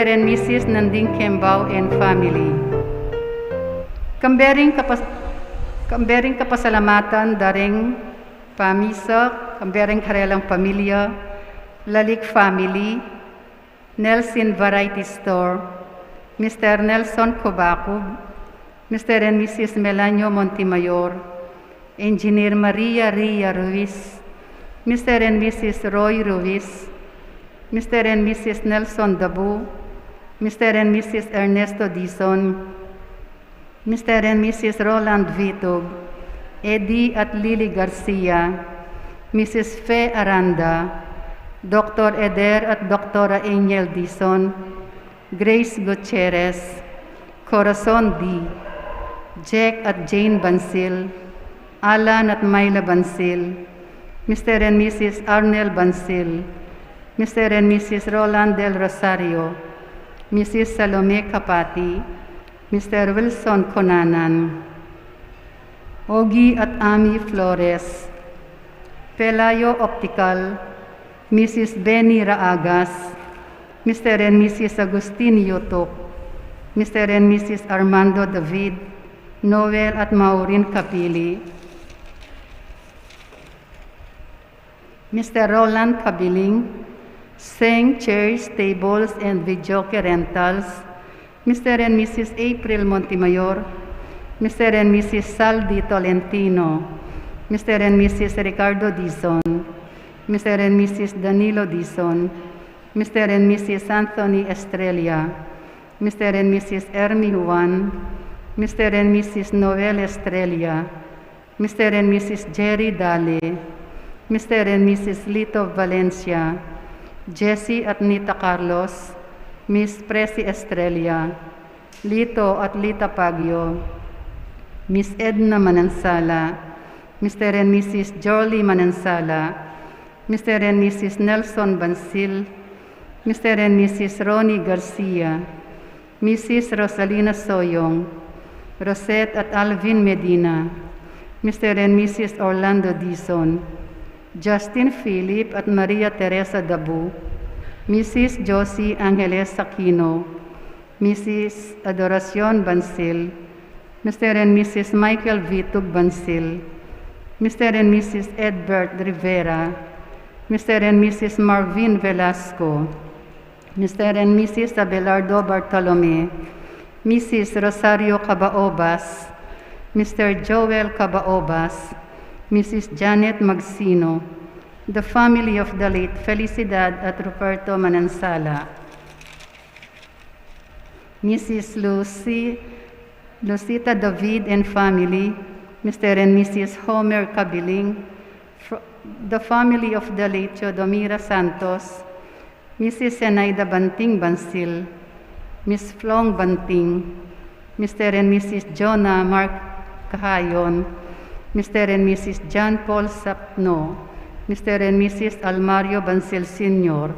Mr. and Mrs. Nanding Kembao and family. Kambering kapasalamatan daring pamisa, kambering karelang pamilya, Lalik family, Nelson Variety Store, Mr. Nelson Cobacub, Mr. and Mrs. Melanio Montemayor, Engineer Maria Ria Ruiz, Mr. and Mrs. Roy Ruiz, Mr. and Mrs. Nelson Dabu, Mr. and Mrs. Ernesto Dizon, Mr. and Mrs. Roland Vitug, Eddie at Lily Garcia, Mrs. Fe Aranda, Dr. Eder at Dr. Angel Dizon, Grace Gutierrez, Corazon D, Jack at Jane Bansil, Alan at Myla Bansil, Mr. and Mrs. Arnel Bansil, Mr. and Mrs. Roland Del Rosario, Mrs. Salome Kapati, Mr. Wilson Conanan, Ogie at Ami Flores, Pelayo Optical, Mrs. Benny Raagas, Mr. and Mrs. Agustin Yutok, Mr. and Mrs. Armando David, Noel at Maureen Kapili, Mr. Roland Kabiling, Seng Chairs, Tables, and Videoke Rentals, Mr. and Mrs. April Montemayor, Mr. and Mrs. Saldi Tolentino, Mr. and Mrs. Ricardo Dizon, Mr. and Mrs. Danilo Dizon, Mr. and Mrs. Anthony Estrella, Mr. and Mrs. Ermi Juan, Mr. and Mrs. Noel Estrella, Mr. and Mrs. Jerry Dale, Mr. and Mrs. Lito Valencia, Jessie at Nita Carlos, Miss Presi Estrella, Lito at Lita Pagyo, Miss Edna Manansala, Mr. and Mrs. Jolie Manansala, Mr. and Mrs. Nelson Bansil, Mr. and Mrs. Ronnie Garcia, Mrs. Rosalina Soyong, Rosette at Alvin Medina, Mr. and Mrs. Orlando Dizon, Justin Philip at Maria Teresa Dabu, Mrs. Josie Angeles Aquino, Mrs. Adoracion Bansil, Mr. and Mrs. Michael Vitug Bansil, Mr. and Mrs. Edbert Rivera, Mr. and Mrs. Marvin Velasco, Mr. and Mrs. Abelardo Bartolome, Mrs. Rosario Cabaobas, Mr. Joel Cabaobas, Mrs. Janet Magsino, the family of the late Felicidad at Ruperto Manansala, Mrs. Lucita David and family, Mr. and Mrs. Homer Kabiling, the family of the late Chodomira Santos, Mrs. Zenaida Banting Bansil, Miss Flong Banting, Mr. and Mrs. Jonah Mark Kahayon, Mr. and Mrs. John Paul Sapno, Mr. and Mrs. Almario Bansil Sr.,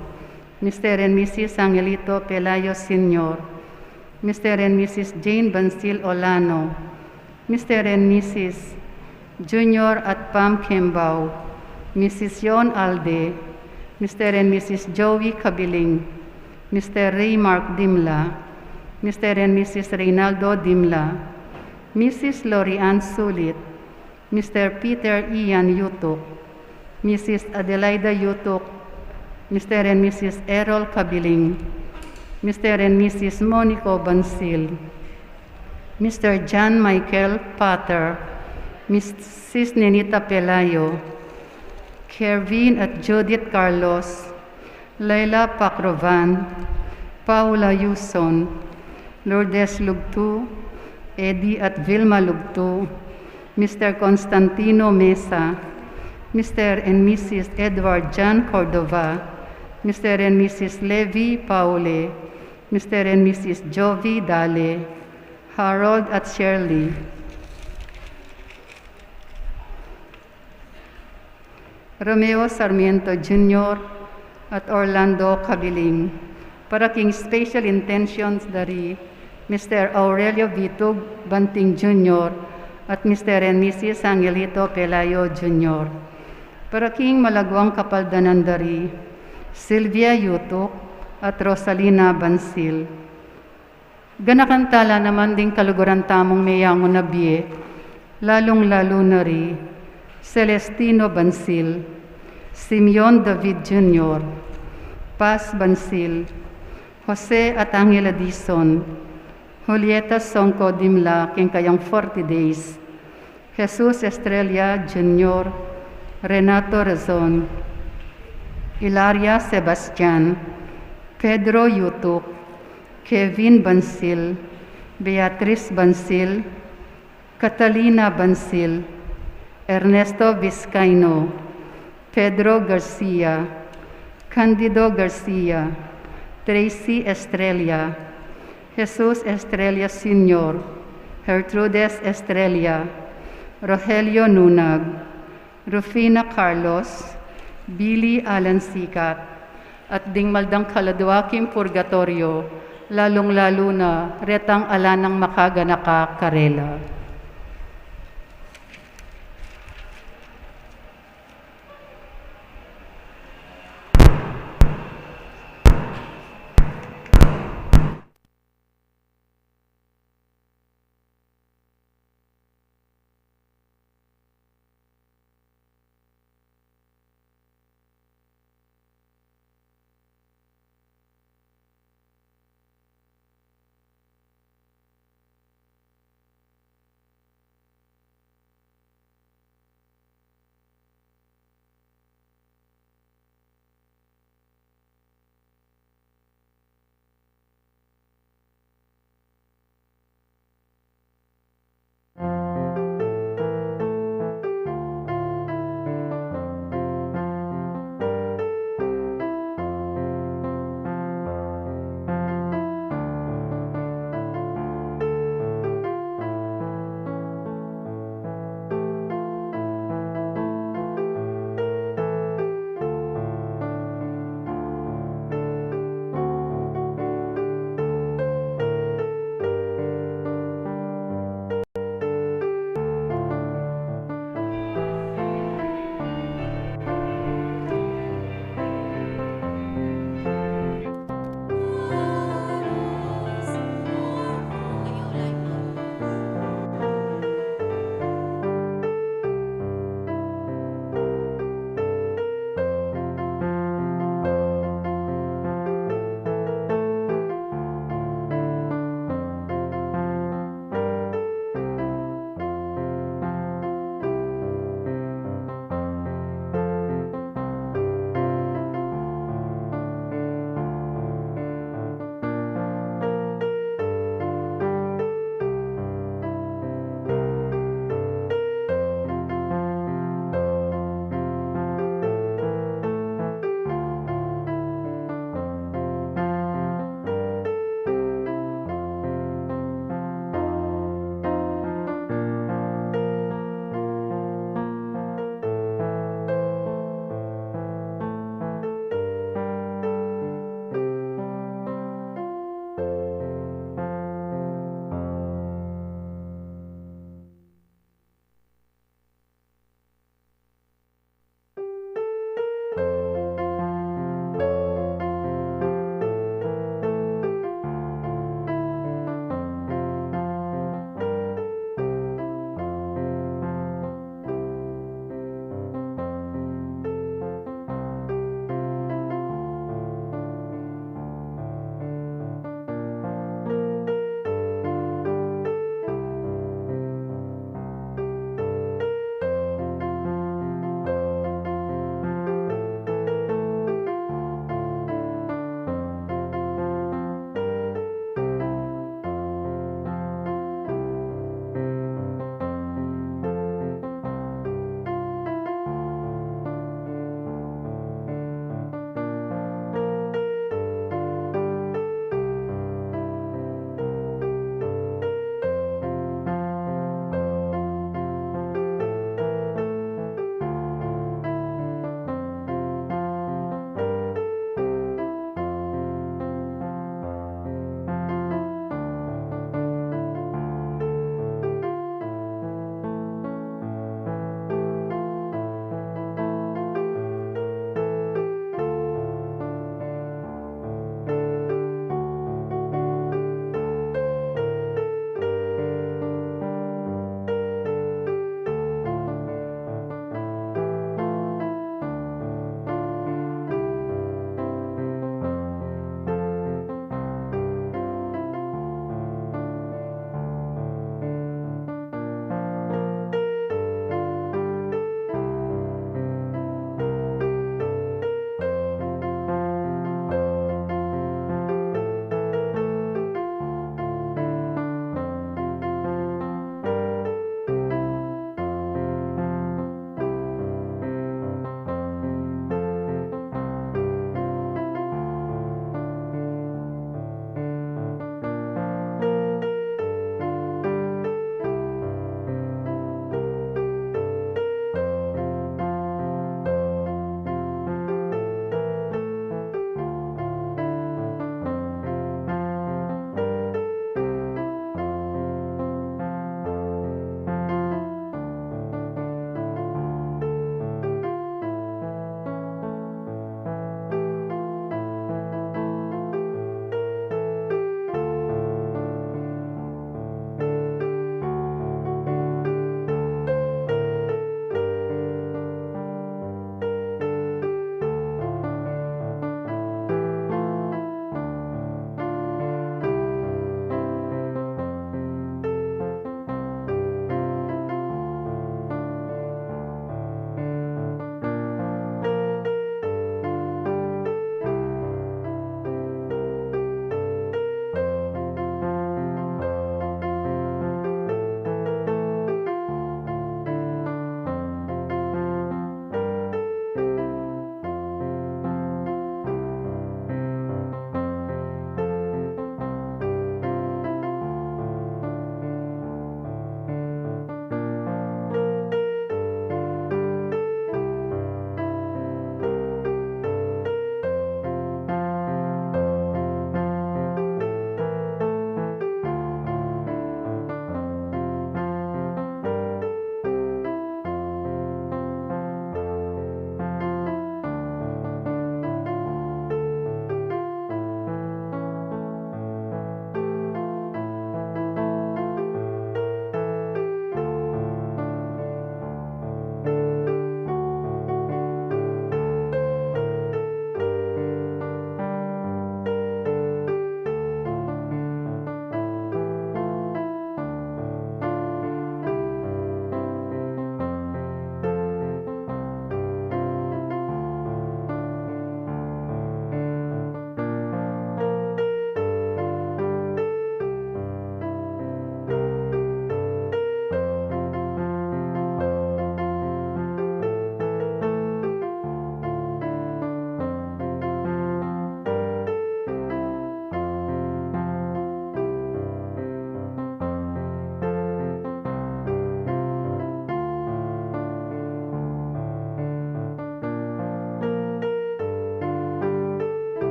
Mr. and Mrs. Angelito Pelayo Sr., Mr. and Mrs. Jane Bansil Olano, Mr. and Mrs. Junior at Pam Kembao, Mrs. Yon Alde, Mr. and Mrs. Joey Kabiling, Mr. Ray Mark Dimla, Mr. and Mrs. Reynaldo Dimla, Mrs. Lorianne Sulit, Mr. Peter Ian Yutuk, Mrs. Adelaida Yutuk, Mr. and Mrs. Errol Kabiling, Mr. and Mrs. Monico Bansil, Mr. John Michael Potter, Mrs. Nenita Pelayo, Kervin at Judith Carlos, Laila Pacrovan, Paula Yuson, Lourdes Lugtu, Eddie at Vilma Lugtu, Mr. Constantino Mesa, Mr. and Mrs. Edward John Cordova, Mr. and Mrs. Levi Paule, Mr. and Mrs. Jovi Dale, Harold at Shirley, Romeo Sarmiento Jr. at Orlando Kabiling. Para king special intentions dari Mr. Aurelio Vitug Banting Jr. at Mr. and Mrs. Angelito Pelayo Jr. Para king malagwang kapaldanan dari Sylvia Yutuk, at Rosalina Bansil. Ganakantala naman ding kaluguran tamong mayango na biye, lalong-lalo na ri Celestino Bansil, Simeon David Jr., Paz Bansil, Jose at Angela Dizon, Julieta Songko Dimla, king kayang 40 days, Jesus Estrella Jr., Renato Razon, Ilaria Sebastian, Pedro Yutuk, Kevin Bansil, Beatriz Bansil, Catalina Bansil, Ernesto Vizcaino, Pedro Garcia, Candido Garcia, Tracy Estrella, Jesus Estrella Sr., Gertrudes Estrella, Rogelio Nunag, Rufina Carlos, Billy Alan Sikat, at dingmaldang kaladwaking purgatorio, lalong-lalo na retang alanang makaganaka Karela.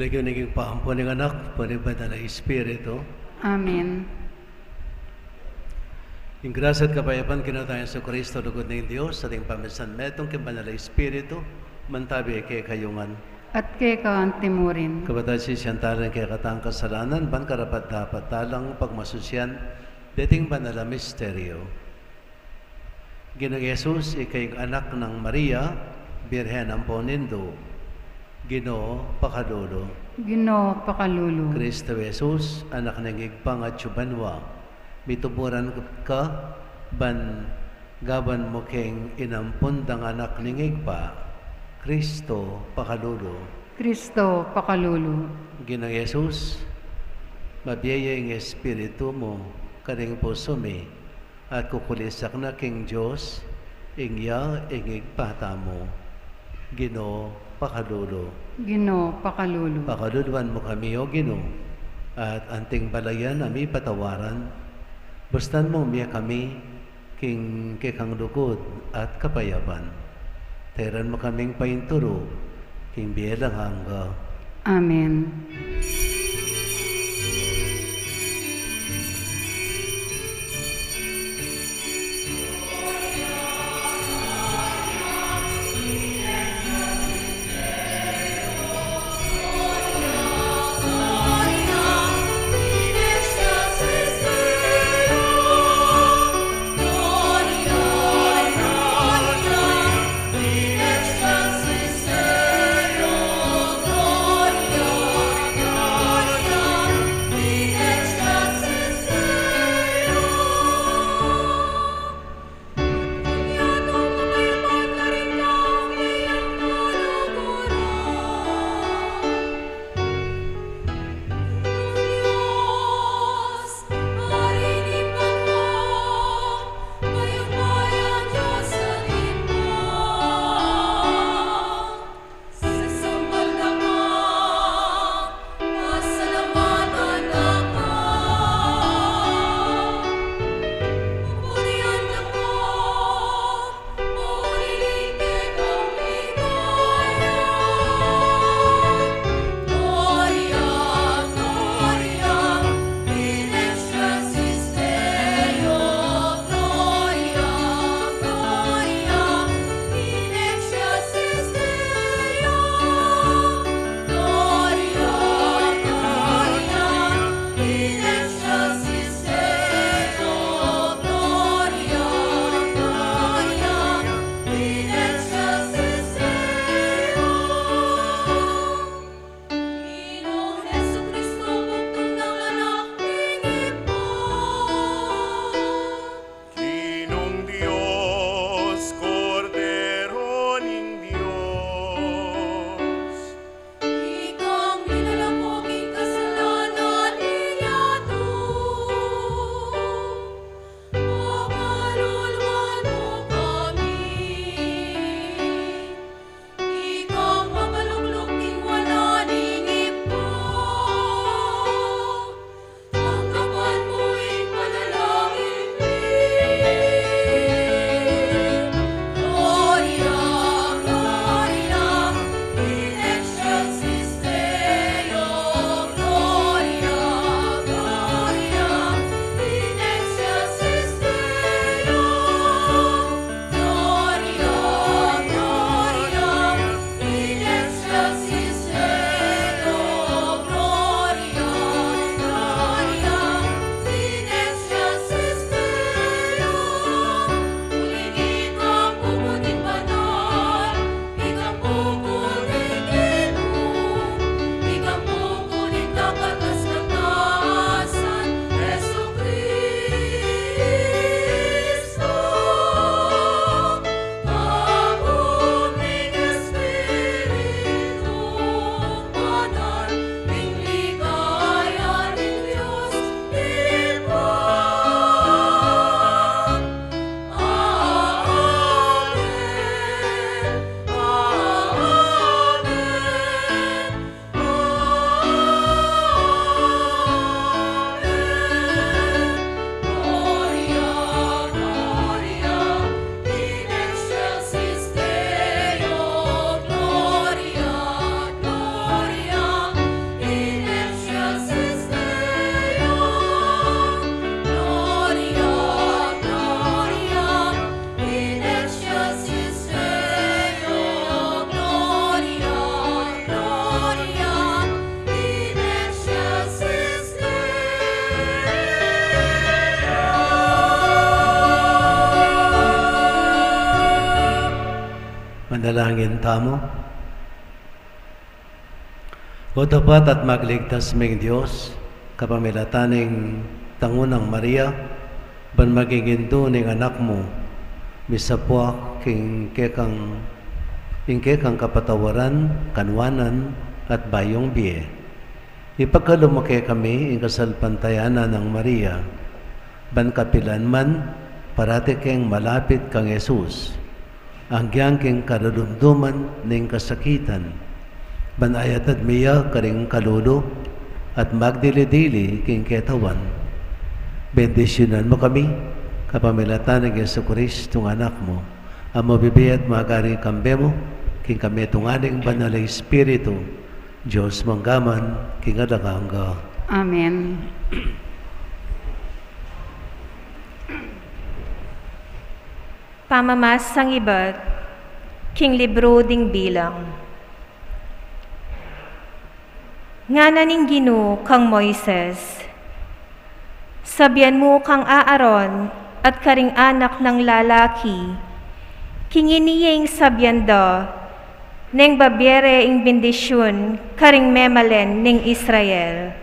Ilagyo naging pahampo ng anak, panibad na Espiritu. Amen. Yung grasya at kapayapaan kinatayan sa Kristo, lugod ng Diyos, sa ating pamisan metong kibanal na Espiritu, mantabi kay kayungan. At kay kaantimurin. Kabatay si siyantaran kay katang kasalanan, ban karapat dapat talang pagmasusyan, dating banal na misteryo. Ginoong Yesus, ikay anak ng Maria, Birhen ang ponindo, Ginoo pakalulo. Ginoo pakalulu. Kristo Jesus, anak ng igpang at subanwa, mituburan ka, ban gaban mo keng inampundang anak ng igpa, Kristo pakalulo. Kristo pakalulu. Ginoong Jesus, mabiyaya ang Espiritu mo, kaning puso mi, at kukulisak na king Diyos, ingya igpata mo. Ginoo pakalulo. Ginoo pakalulu. Pakaluluan mo kami, O Ginoo, at anting balayan ami patawaran. Bustan mo miya kami, king kikang lugod at kapayapan. Teran mo kaming painturo, king biyelang hangga. Amen. Manalangin tamo. O tapat at magligtas ming Diyos, kapamilataning tangunang Maria, ban magiging ning anak mo, misapwa kekang kapatawaran, kanwanan, at bayong biye. Ipagkalumaki kami, kasalpantayanan ng Maria, ban kapilan man, parati keng malapit kang Jesus, ang giyang keng karudumduman ning kasakitan, banayat at miya karing kalulo at magdili-dili king ketawan. Bendisyonan mo kami, kapamilatan ng Yesu Kristo ng anak mo, ang mabibiyat magari kambe mo, king kami tunganing banal na Espiritu, Diyos manggaman, king adakangga. Amen. Pamamasang iba't king libro ding bilang. Nga naning Ginoo kang Moises, sabyan mo kang Aaron at karing anak ng lalaki, kinginiyeng sabyan da, neng babiere ing bendisyon karing memalen ning Israel.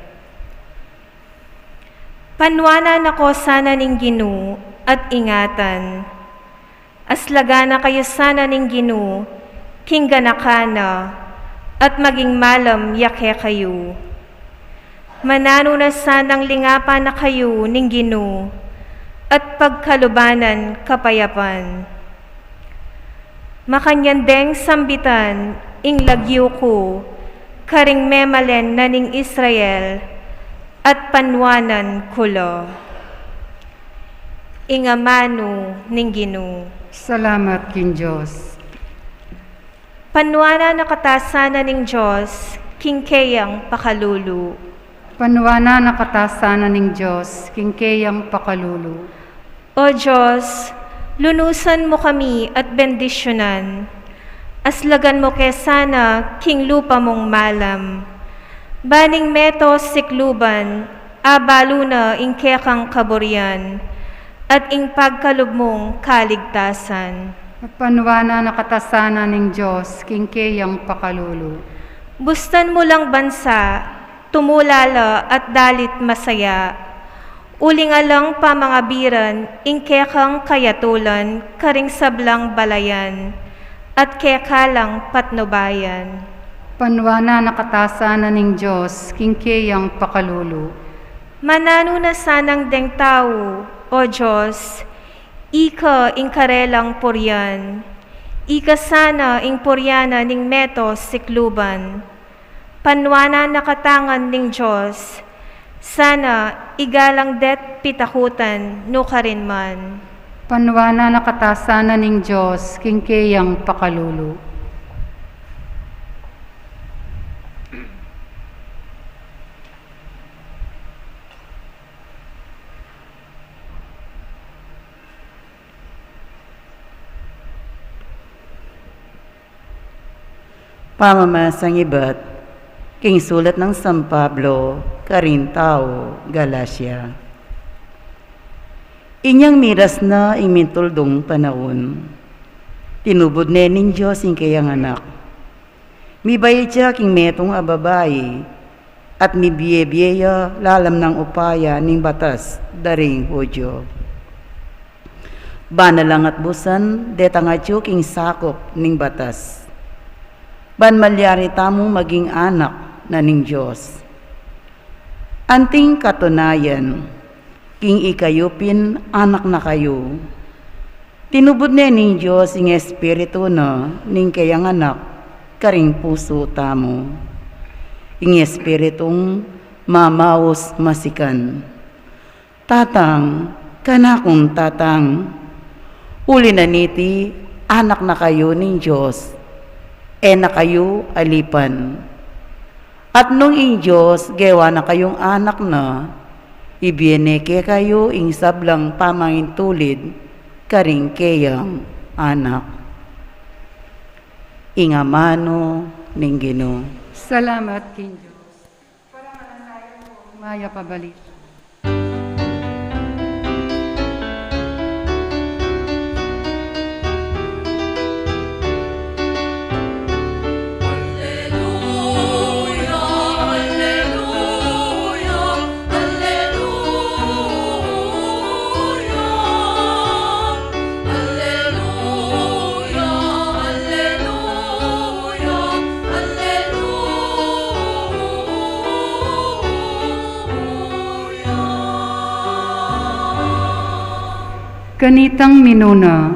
Panwanan ako sana ning Ginoo at ingatan, aslagana kayo sana ning Ginoo, king ganakana, at maging malam yake kayo. Manano na sanang lingapan na kayo ning Ginoo, at pagkalubanan kapayapan. Makanyandeng sambitan ing lagyo ko, karing memalen na ning Israel, at panwanan kulo. Ingamano ning Ginoo. Salamat king Diyos. Panwana na katasana ning Diyos, kingkeyang pakalulu. Panwana na katasana ning Diyos, kingkeyang pakalulu. O Diyos, lunusan mo kami at bendisyonan. Aslagan mo kesana, king lupa mong malam. Baning meto sikluban, abalo na ing kekang kaburyan, at ing pagkalubmong kaligtasan. Panwana na katasana ning Diyos, kingkeyang pakalulu. Bustan mo lang bansa, tumulala at dalit masaya. Ulingalang pamangabiran, ingkekang kayatulan, karing sablang balayan, at kekalang patnubayan. Panwana na katasana ning Diyos, kingkeyang pakalulu. Manano na sanang deng tao, o Diyos, ika ing karelang poryan, ika sana ing poryana ning meto sikluban. Panwana na katangan ning Diyos, sana igalang det pitakutan no karin man. Panwana na katasana ning Diyos, kingkeyang pakalulu. Pamamasang iba't king sulat ng San Pablo, Carintao, Galacia. Inyang miras na imintuldong panahon, tinubod na ning Diyos ing kayang anak. Mibayad siya king metong ababay, at mibiye-biyeya lalam ng upaya ning batas daring Hudyo. Banalang at busan, detangatyo king sakop ning batas. Ban malyari tamong maging anak na ning Diyos. Anting katunayan, king ikayupin anak na kayo. Tinubod na ning Diyos ing espiritu na ning kayang anak, karing puso tamo. Ing espiritong mamaos masikan. Tatang, kanakong tatang, uli na niti, anak na kayo ning Diyos, na kayo alipan. At nung ing Diyos, gawa na kayong anak na, ibiyeneke kayo ing sablang pamangintulid, karing kayang anak. Ingamano ning Ginoo. Salamat king Diyos. Para mananayan po, maya pabalik. Kanitang minuna,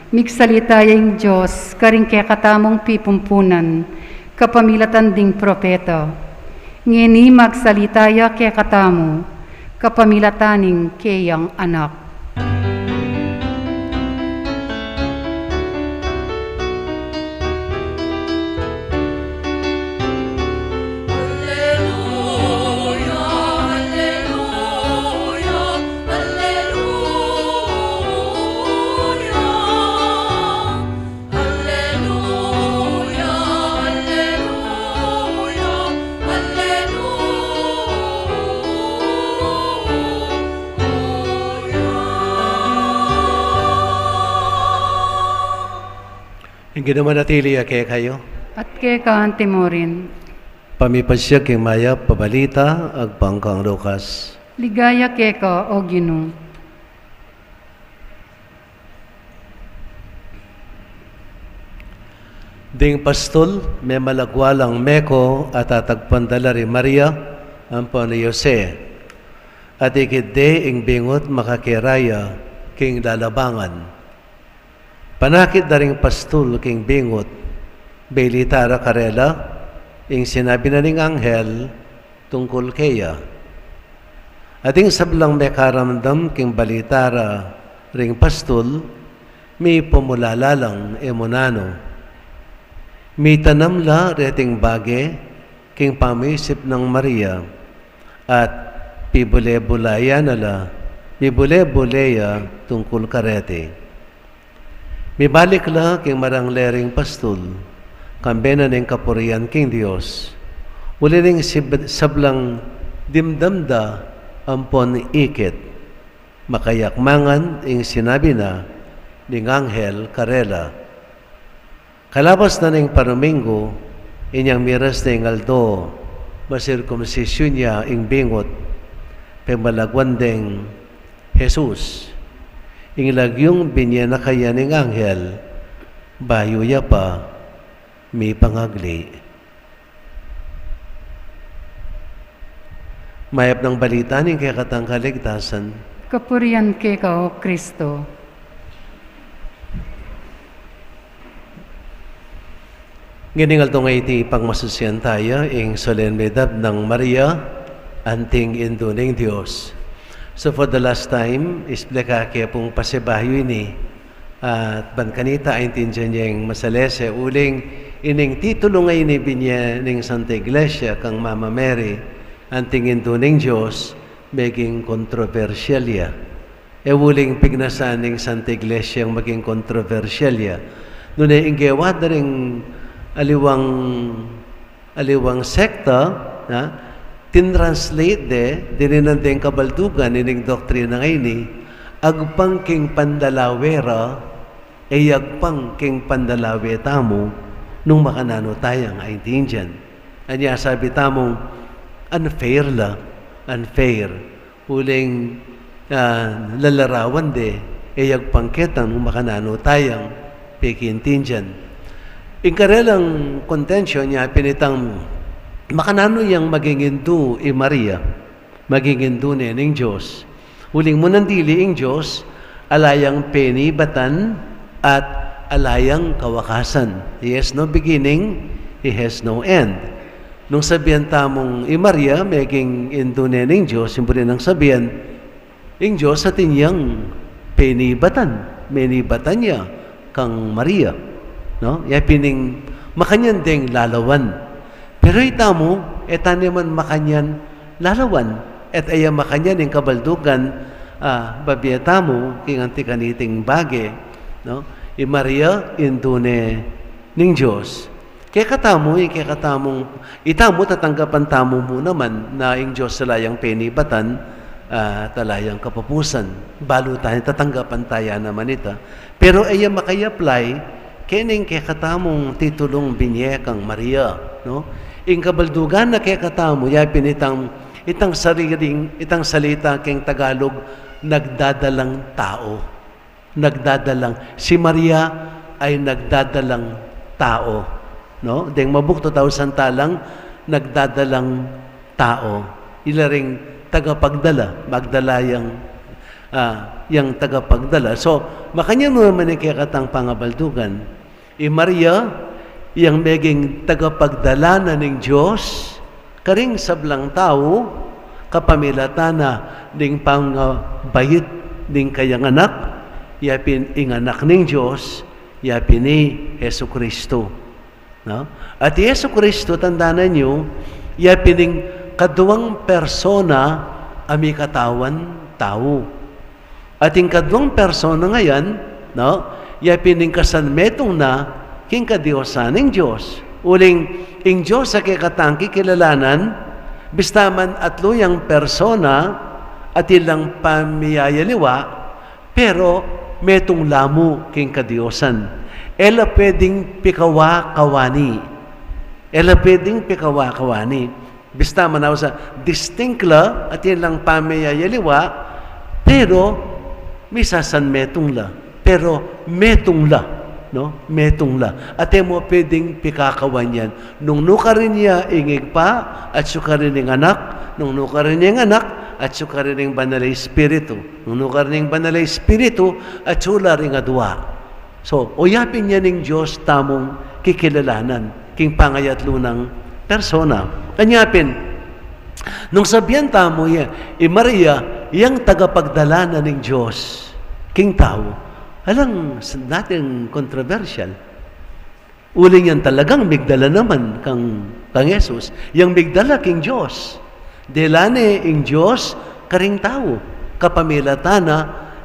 migsalitayang Diyos, karing kaya katamong pipumpunan, kapamilatan ding propeta. Ngini magsalitaya kaya katamo, kapamilataning kayang anak. Yung ginamanatili kaya kayo, At kaya kaante mo rin, pamipasya king maya pabalita ag pangkang Lucas. ligaya kaya ka o Ginoo. Ding pastol, may malagwalang meko at atagpandalari Maria, ang ni Jose. At ikidde ing bingot makakiraya king lalabangan. Panakit na ring pastol king bingot, belitara karela, ing sinabi na ning anghel, tungkol kaya. Ating sablang may karamdam king balitara ring pastol, may pumulalalang emonano. May tanamla reting bage king pamisip ng Maria, at pibule-bulaya nala, pibule-buleya tungkol karete. Mibalik la king maranglering pastol, kambena ning kapurian king Dios. Uli ning sablang dimdamda ampon ikit, makayakmangan ing sinabi na ning anghel karela. Kalabas na ning Paramingo, inyang miras na ing aldo, masirkumsisyon niya ing bingot, pemalagwan ding Jesus. Ing lagyong binya na kaya ning anghel, bayo ya pa, may pangagli. Mayap ng balita ning kaya katang kaligtasan, Kapurian kaya ka o Kristo. Giningal to nga iti pangmasusyan tayo ing solemnidad ng Maria, anting induning Diyos. So for the last time, ispleka kaya pong pasibayo ini at ban kanita ay tindihan niyang masalese uling ining titulo ngayon binya ning Santa Iglesia kang Mama Mary, anting induning Diyos, maging kontrobersyal ya. Uling pignasan ning Santa Iglesia ang maging kontrobersyal ya. Nunay inggewa na ring aliwang sekta, na tinranslate dininandeng kabaldugan ining doktrina ngayon agpang king pandalawera ay agpang king pandalawe tamo nung makanano tayang ay tindihan. Anya sabi tamong unfair la, unfair. Uling lalarawan ay agpang ketang nung makanano tayang pikintindihan. Ingkarelang contention niya pinitang makanano yang magingindu Maria, magingindu ning Diyos. Uling mo nandili ing Diyos, alayang penibatan at alayang kawakasan. He has no beginning, He has no end. Nung sabihan tamong Maria, maging indu ning Diyos, yung rin ang sabihan, ing Diyos sa tinyang penibatan niya kang Maria. No? Pining makanyan ding lalawan. Pero itamo, etaniman makanyan lalawan. Et aya makanyan yung kabaldugan, babiyatamo, king antikaniting bage. No? Maria, indune ning Diyos. Kaya katamong, itamo tatanggapan tamo mo naman na ing Diyos salayang penibatan, talayang kapapusan. Balo tayo, tatanggapan tayo naman ita. Pero aya makay-apply, kening kaya katamong titulong binyekang Maria, no? Ing kabaldugan na kaya katamo, yapin itang salita keng Tagalog, nagdadalang tao. Nagdadalang. Si Maria ay nagdadalang tao, no? Deng mabukto tao santalang, nagdadalang tao. Ilaring tagapagdala, magdalayang yang tagapagdala. So, makanya naman yung kayakatang pangabaldugan. Maria, yang meging tagapagdala na ng Diyos, karing sablang tao, kapamilatana ning pangbayit ning kayang anak, yapin inganak ning Diyos, yapin ni Yesu Kristo. No? At Yesu Kristo, tandaan nyo, yapin ning kaduwang persona ami katawan tao. At yung kaduwang persona ngayon, no, yapin ning kasanmetong na king kadiosan ng Diyos. Uling, ing Diyos sa kikatangki kilalanan, bistaman at luyang persona at ilang pamiyayaliwa, pero metong lamu king kadiosan. Ela pwedeng pikawa-kawani. Ela pwedeng pikawa-kawani. Bista manaw sa distinct la at ilang pamiyayaliwa, pero misasan metong la. Pero metong la. No? Metong la. At mo pwedeng pikakawan yan. Nung nuka rin niya ingig pa, at suka rin ng anak. Nung nuka rin niya anak, at suka rin ng banal espiritu. Nung nuka rin ng banal espiritu, at sula rin adwa. So, uyapin niya ng Diyos tamong kikilalanan, king pangayatlo ng persona. Kanyapin, nung sabihan tamo yan, Maria, yang tagapagdala na ng Diyos, king tao, alang natin controversial. Uling yan talagang migdala naman kang Jesus. Yang migdala king Diyos. Delane ing Diyos karing tao. Kapamilatana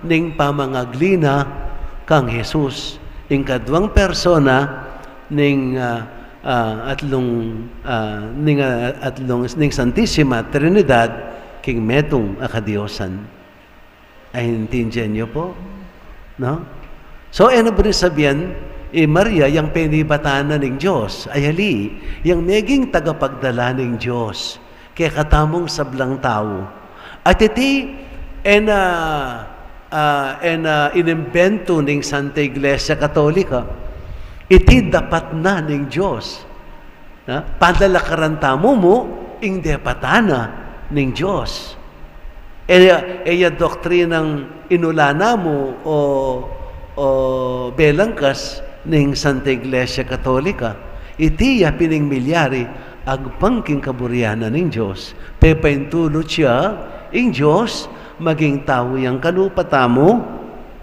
ning pamangaglina kang Jesus. Ing kadwang persona ning ning Santisima Trinidad king metong akadiosan. Ay intindihan niyo po? No? So, ano ba rin sabihan? Maria, yung penibatanan ng Diyos, ay hali, yung meging tagapagdala ng Diyos, kaya katamong sablang tao. At iti, inimbento ng Santa Iglesia Katolika, iti dapat na ng Diyos. Padalakaran tamo mo, ing depatana ng Diyos. Eya doktrinang inulana mo o belangkas ng Santa Iglesia Katolika. Itiya pining milyari agpangking kaburiana ng Diyos. Pepaintulot siya ing Diyos maging tao yang kalupatamo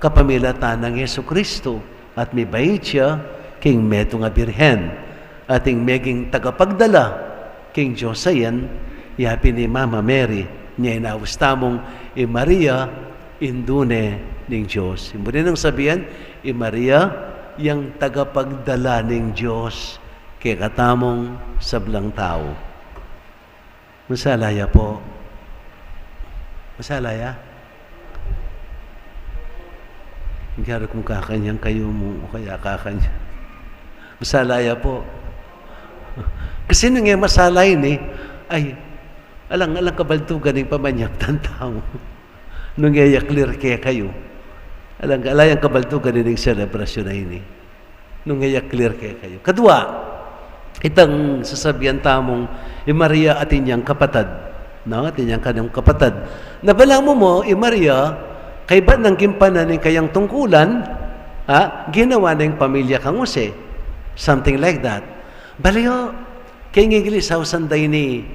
kapamilatan ng Yesu Kristo at mibait siya king meto nga birhen ating meging tagapagdala king Diyos ayan yapi ni Mama Mary niya inaustamong Maria indune ng Diyos. Muli nang sabihan, Maria yang tagapagdala ng Diyos kay katamong sablang tao. Masalaya po. Masalaya? Hindi harap kung kakanyang kayo mo o kaya kakanya. Masalaya po. Kasi nung masalayin ay alang kabaltugan ng pamanyak ng tao. Nung clear kaya kayo. Alayang kabaltugan ng selebrasyon na ini. Nung clear kaya kayo. Kadua, itang sasabihan tamong Maria at inyang kapatid. No? At inyang kanyang kapatid. Nabalang mo, Maria, kay ba nang gimpanan ng kayang tungkulan, ginawa ng pamilya kang Jose. Something like that. Balayo, kay ngiglis hausanday ni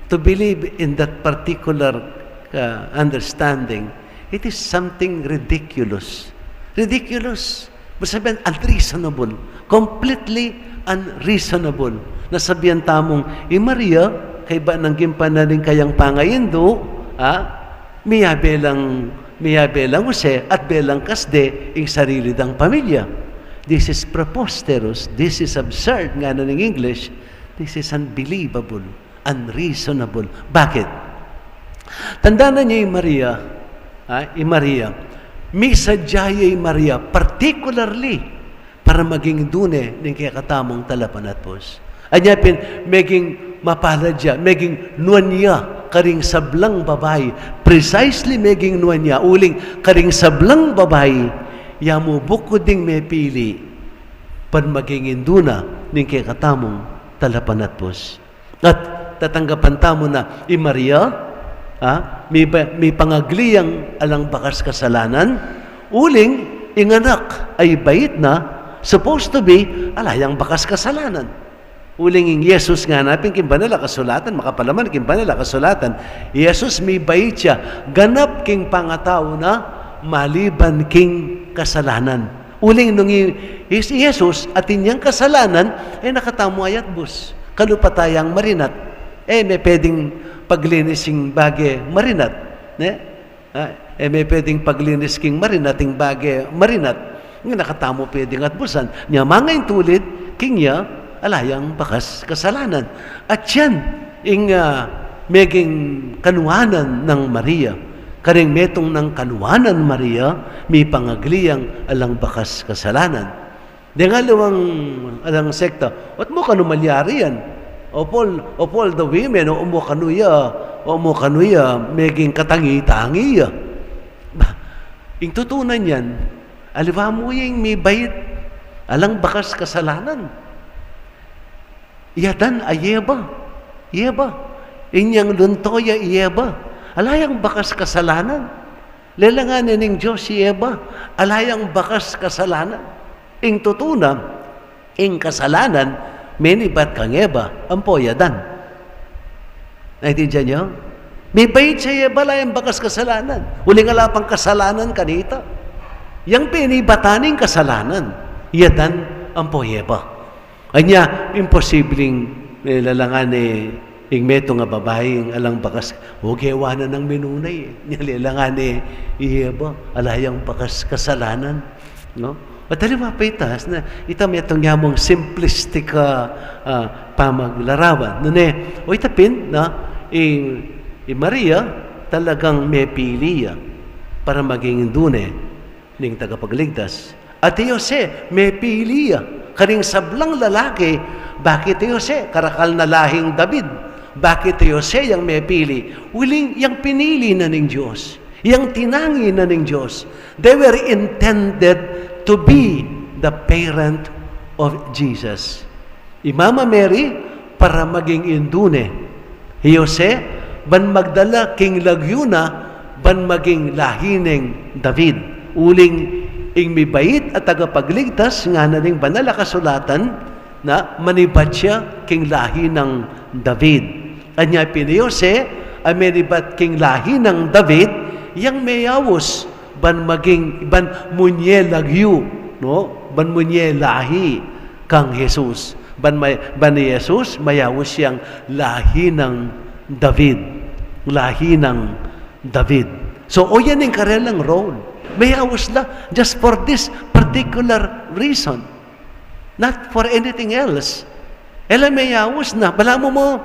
to believe in that particular understanding, it is something ridiculous. Ridiculous. Masabihan, unreasonable. Completely unreasonable. Nasabihan tamong, Maria, kay ba nang gimpanaling kayang pangayindo, miyabelang Jose at belang kasde ing sarili dang pamilya. This is preposterous. This is absurd nga na ng English. This is unbelievable. Unreasonable. Bakit? Tandaan na niya yung Maria. Misadyaya yung Maria, particularly para maging dune ng kaya katamong talapanatpos. Anyapin, maging mapaladya, maging nuanya, karing sablang babae. Precisely maging nuanya, uling karing sablang babae, yamu bukod ding may pili, pan maging induna ng kaya katamong talapanatpos. At tatanggapan tamo na, Maria, May pangagliyang alang bakas kasalanan, uling inganak ay bait na, supposed to be alayang bakas kasalanan. Uling ing Yesus nga napin kimbanala kasulatan, makapalaman kimbanala kasulatan, Yesus may bait siya, ganap king pangatao na maliban king kasalanan. Uling nung Yesus at inyang kasalanan ay nakatamo ayat bus, kalupatayang marinat, may pwedeng paglinising bagay marinat, may pwedeng paglinis king marinating bagay marinat, nga nakatamo pwedeng at busan, niya mga tulid, king niya, alayang bakas kasalanan. At yan, meging kanuanan ng Maria, karing metong ng kanuanan Maria, may pangagliyang alang bakas kasalanan. Di nga luwang alang sekta, at mo kanumalyari yan? Opol the women, o mo kanuya, meging katangi-tangi. Ing tutunan yan, aliwa mo yung may bait, alang bakas kasalanan. Yadan ayeba. Inyang luntoya iyeba. Alayang bakas kasalanan. Lelanganin ng Diyos iyeba. Alayang bakas kasalanan. Ing tutuna, ing kasalanan, menibat kang eba, ampo yadan. Naintindihan niyo? May bait siya iyeba, alayang bakas kasalanan. Uling alapang kasalanan kanita. Yang pinibataning kasalanan, yadan ampo iyeba. Anya, imposibleng lalangan ing meto nga babaeng alang bakas, hugewanan ng minunay. Nilalangan iyeba, alayang bakas kasalanan. No? At alima paitas na itam itong yamong simplistic pamaglarawan. Nune, o itapin na Maria talagang may piliya para maging dune ning tagapagligtas. At Jose may piliya karing sablang lalaki. Bakit Jose? Karakal na lahing David. Bakit Jose yang may pili? Uling yang pinili na ng Diyos. Yang tinangi na ng Diyos. They were intended to be the parent of Jesus. Mama Mary, para maging indune. Jose, ban magdala king lagyuna, ban maging lahining David. Uling ing may bait at tagapagligtas nga na ning banal na kasulatan na manibat siya king lahi ng David. Anya piniyose ay manibat king lahi ng David yang mayawos ban munye lagyu, no? Ban munye lahi kang Jesus. Ban ni Jesus mayawos siyang lahi ng David. Lahi ng David. So o yan yung karelang role. Mayawos la just for this particular reason. Not for anything else. Ela mayawos na. Bala mo,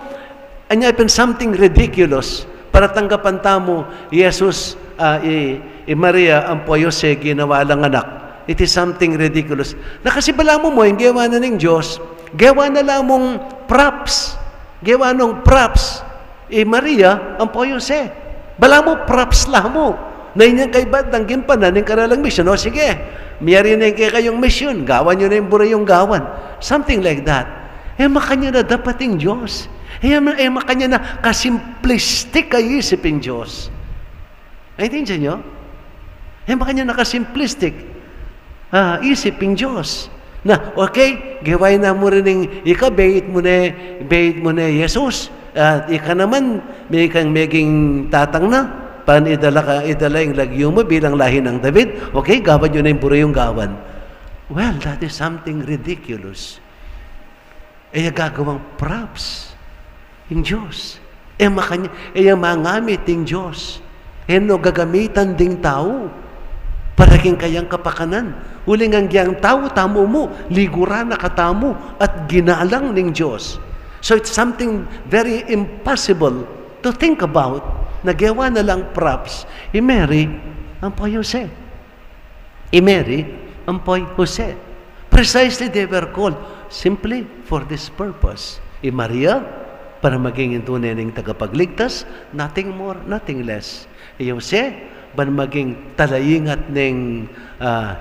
anya ipin something ridiculous para tanggapan tamo, Jesus, Maria, ang po Jose, ginawa lang anak. It is something ridiculous. Na kasi bala mo, yung gawa na ng Diyos, gawa na lang mong props. Gawa nung props. Maria, ang po Jose. Bala mo, props lang mo. Na inyang kay bad, nanggin pa na ng karalang mission. O sige, miyari na kayong mission. Gawan nyo na yung bura yung gawan. Something like that. Makanya na dapating Diyos. Makanya na kasimplistik ay isipin Diyos. Ay, tindihan nyo? Makanya na kasimplistik isipin Diyos. Na, okay, gaway na mo rin yung bait mo na Jesus. At ika naman, may kang meging tatang na. Pan idala yung lagyo mo bilang lahi ng David. Okay, gawan nyo na yung buro yung gawan. Well, that is something ridiculous. Gagawang props yung Diyos. Makanya, mangamit yung Diyos. No, gagamitan ding tao para king kayang kapakanan. Huling ang giyang tao, tamo mo, ligura na katamo at ginalang ng Diyos. So it's something very impossible to think about. Nagawa na lang props, Mary, ang po Jose. Mary, ang po Jose. Precisely they were called simply for this purpose. Maria, para maging tunay ng tagapagligtas, nothing more, nothing less. Jose, para maging talayingat ng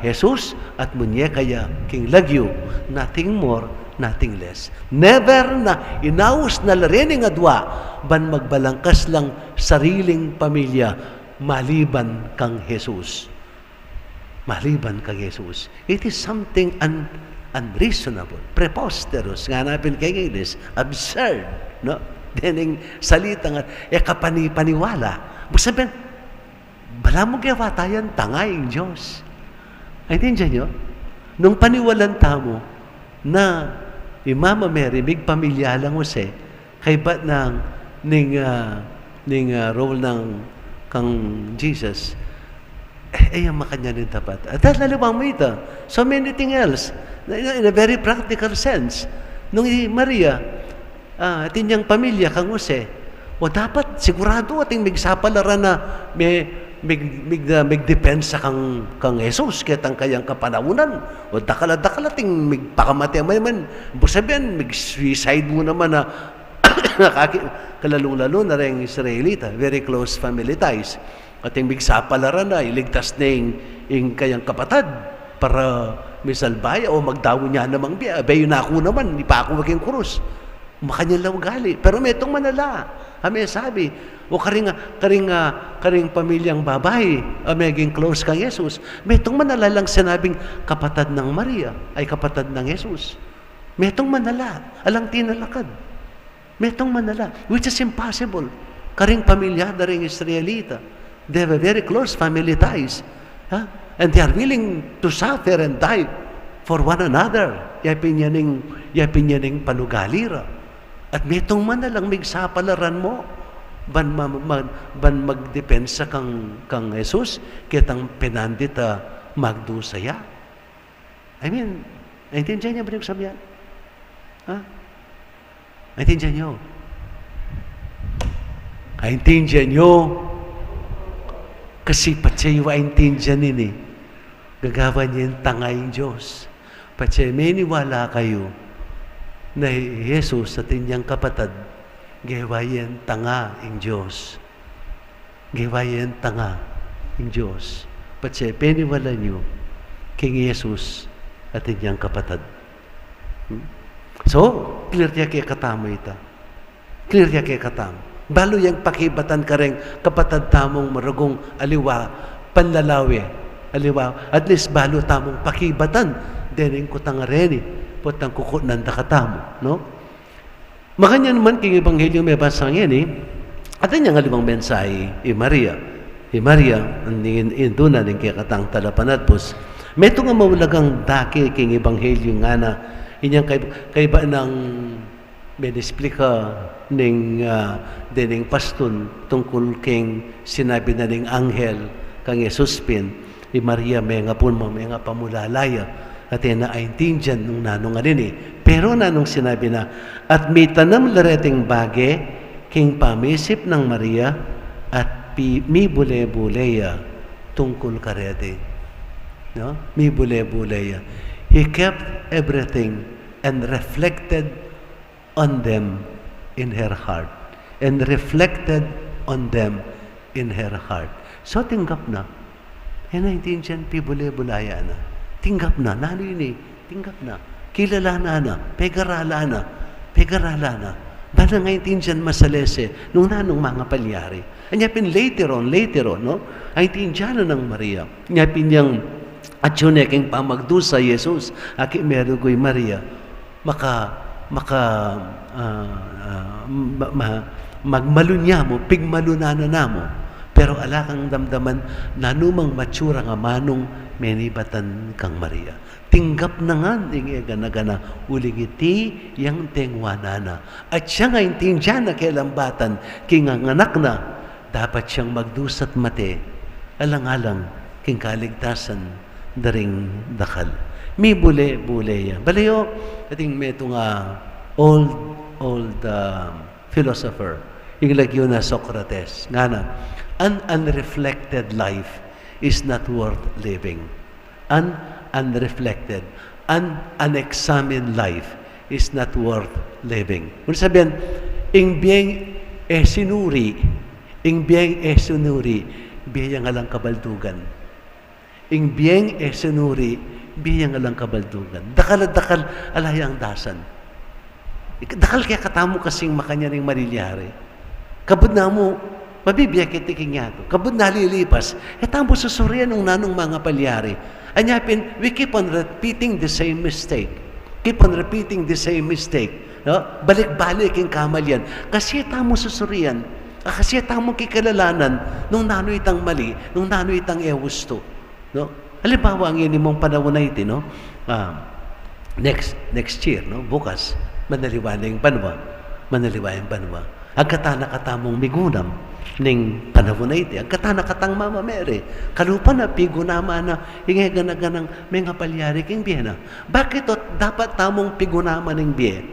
Jesus at munye kaya king lagyo, nothing more, nothing less. Never na inaus na larining adwa, ban magbalangkas lang sariling pamilya, maliban kang Jesus. Maliban kang Jesus. It is something unreasonable, preposterous, nga napin kay English, absurd, no? Dening salita nga, kapani-paniwala. Sabihin, bala mo gawa tayan, tangay Diyos. Ay, tindihan nyo? Nung paniwalanta mo na Mama Mary, mig pamilya lang Jose, kay ba't ning role ng kang Jesus, ang makanya rin tapat. At lalawang mo ito. So many things else. In a very practical sense. Nung Maria, tinyang pamilya kang Jose, o dapat sigurado ating migsapalaran na migdepensa kang Jesus ketang kayang kapanawunan. O dakala ting migpakamati man. Sabihan, mig-suicide mo naman na kalalong-lalo na rin Israelita. Very close family ties. Ating migsapalaran na, iligtas na yung kayang kapatad para misalbaya o magdawo niya namang biya. Abe, yun ako naman, hindi pa ako maging kurus. Makanyang gali. Pero may itong manala. Kami sabi, o karing pamilyang babae, maging close kang Jesus. May itong manala lang sinabing kapatad ng Maria ay kapatad ng Jesus. May itong manala, alang tinalakad. May itong manala, which is impossible. Karing pamilya na rin Israelita. They have a very close family ties. Huh? And they are willing to suffer and die for one another. Yapin yaning panugalira. At may itong manalang migsapalaran mo. Ban magdepensa kang Jesus, kitang pinandita magdusaya. I mean, naintindihan niya ba yung sabihan? Ha? Naintindihan niyo? Naintindihan niyo? Kasi patsay wa intindihan nini. Gagawa niya yung tangay Diyos. Patsay may niwala kayo na Jesus sa tinyang kapatad, gawayan tanga ang Diyos. Gawayan tanga ang Diyos. Patsay peniwala niyo king Jesus at tinyang kapatad. So, clear niya kaya katamo ita. Clear niya kaya katamo. Balo yung pakibatan ka rin kapatad tamong marugong aliwa, panlalawi, aliwa. At least balo tamong pakibatan. Dening kutang areni, putang kukunan da katamo. No? Makanya naman king Ebanghelyo may basang yan at yung alimang mensahe, Maria. Maria, doon na din kaya katang talapanatpos. May ito nga mawalagang daki king Ebanghelyo nga na inyang kaiba ng menisplika ning dining paston tungkol king sinabi na ning anghel kang Jesus pin Maria may nga pun may nga pamulalaya at na-aintindihan nung nanong pero nanong sinabi na at may tanam lareting bage king pamisip ng Maria at mi bule-buleya tungkol karete, no? Mi bule-buleya. He kept everything and reflected on them in her heart. And reflected on them in her heart. So, tinggap na. Naintindihan, pibule-bulaya na. Tinggap na. Nano yun tinggap na. Kilala na. Pegarala na. Bala ngaintindihan masalese nung nanong mga palyari. Anyapin later on, no? Aintindihan na ng Maria. Anyapin niyang at yun king pamagdusa Jesus aki merugoy Maria magmalunya mo pigmalunana namo pero ala kang damdaman nanumang matsura nga manong menibatan kang Maria tinggap na nga gana uling iti yang tengwanana at siya nga intindihan na kailambatan kinganganak na dapat siyang magdusat mate alang-alang king kaligtasan daring dakal. Mi bule-buleya. Balayo, ating may ito nga old philosopher, yung lagyo na Socrates. Nga na, an unreflected life is not worth living. An unreflected, unexamined life is not worth living. Kung sabihin, ing biyeng sinuri, biyang nga lang kabaldugan. Ing biyeng sinuri, biyang alang kabaldugan. Dakal alayang dasan. Dakal kaya katamo kasing makanya ning marilyari. Kabud na mo, mabibiyag itiking yato. Kabud na lilipas, tamo susurian ng nanong mga palyari. Anyapin, we keep on repeating the same mistake. Keep on repeating the same mistake. No? Balik-balik yung kamalyan. Kasi tamo susurian. Kasi tamo kikilalanan nung nano itang mali, nung nano itang ewusto. No? Halimbawa, ang yun mong panahon na ito, no? Next year, no? Bukas, manaliwala yung banwa. Ang katana-katamong migunam ning panahon na ito. Ang katana-katang Mama Mary. Kalupa na, pigunama na, hingay-ganaganang mga palyari king biye na. Bakit dapat tamong pigunama ning biye?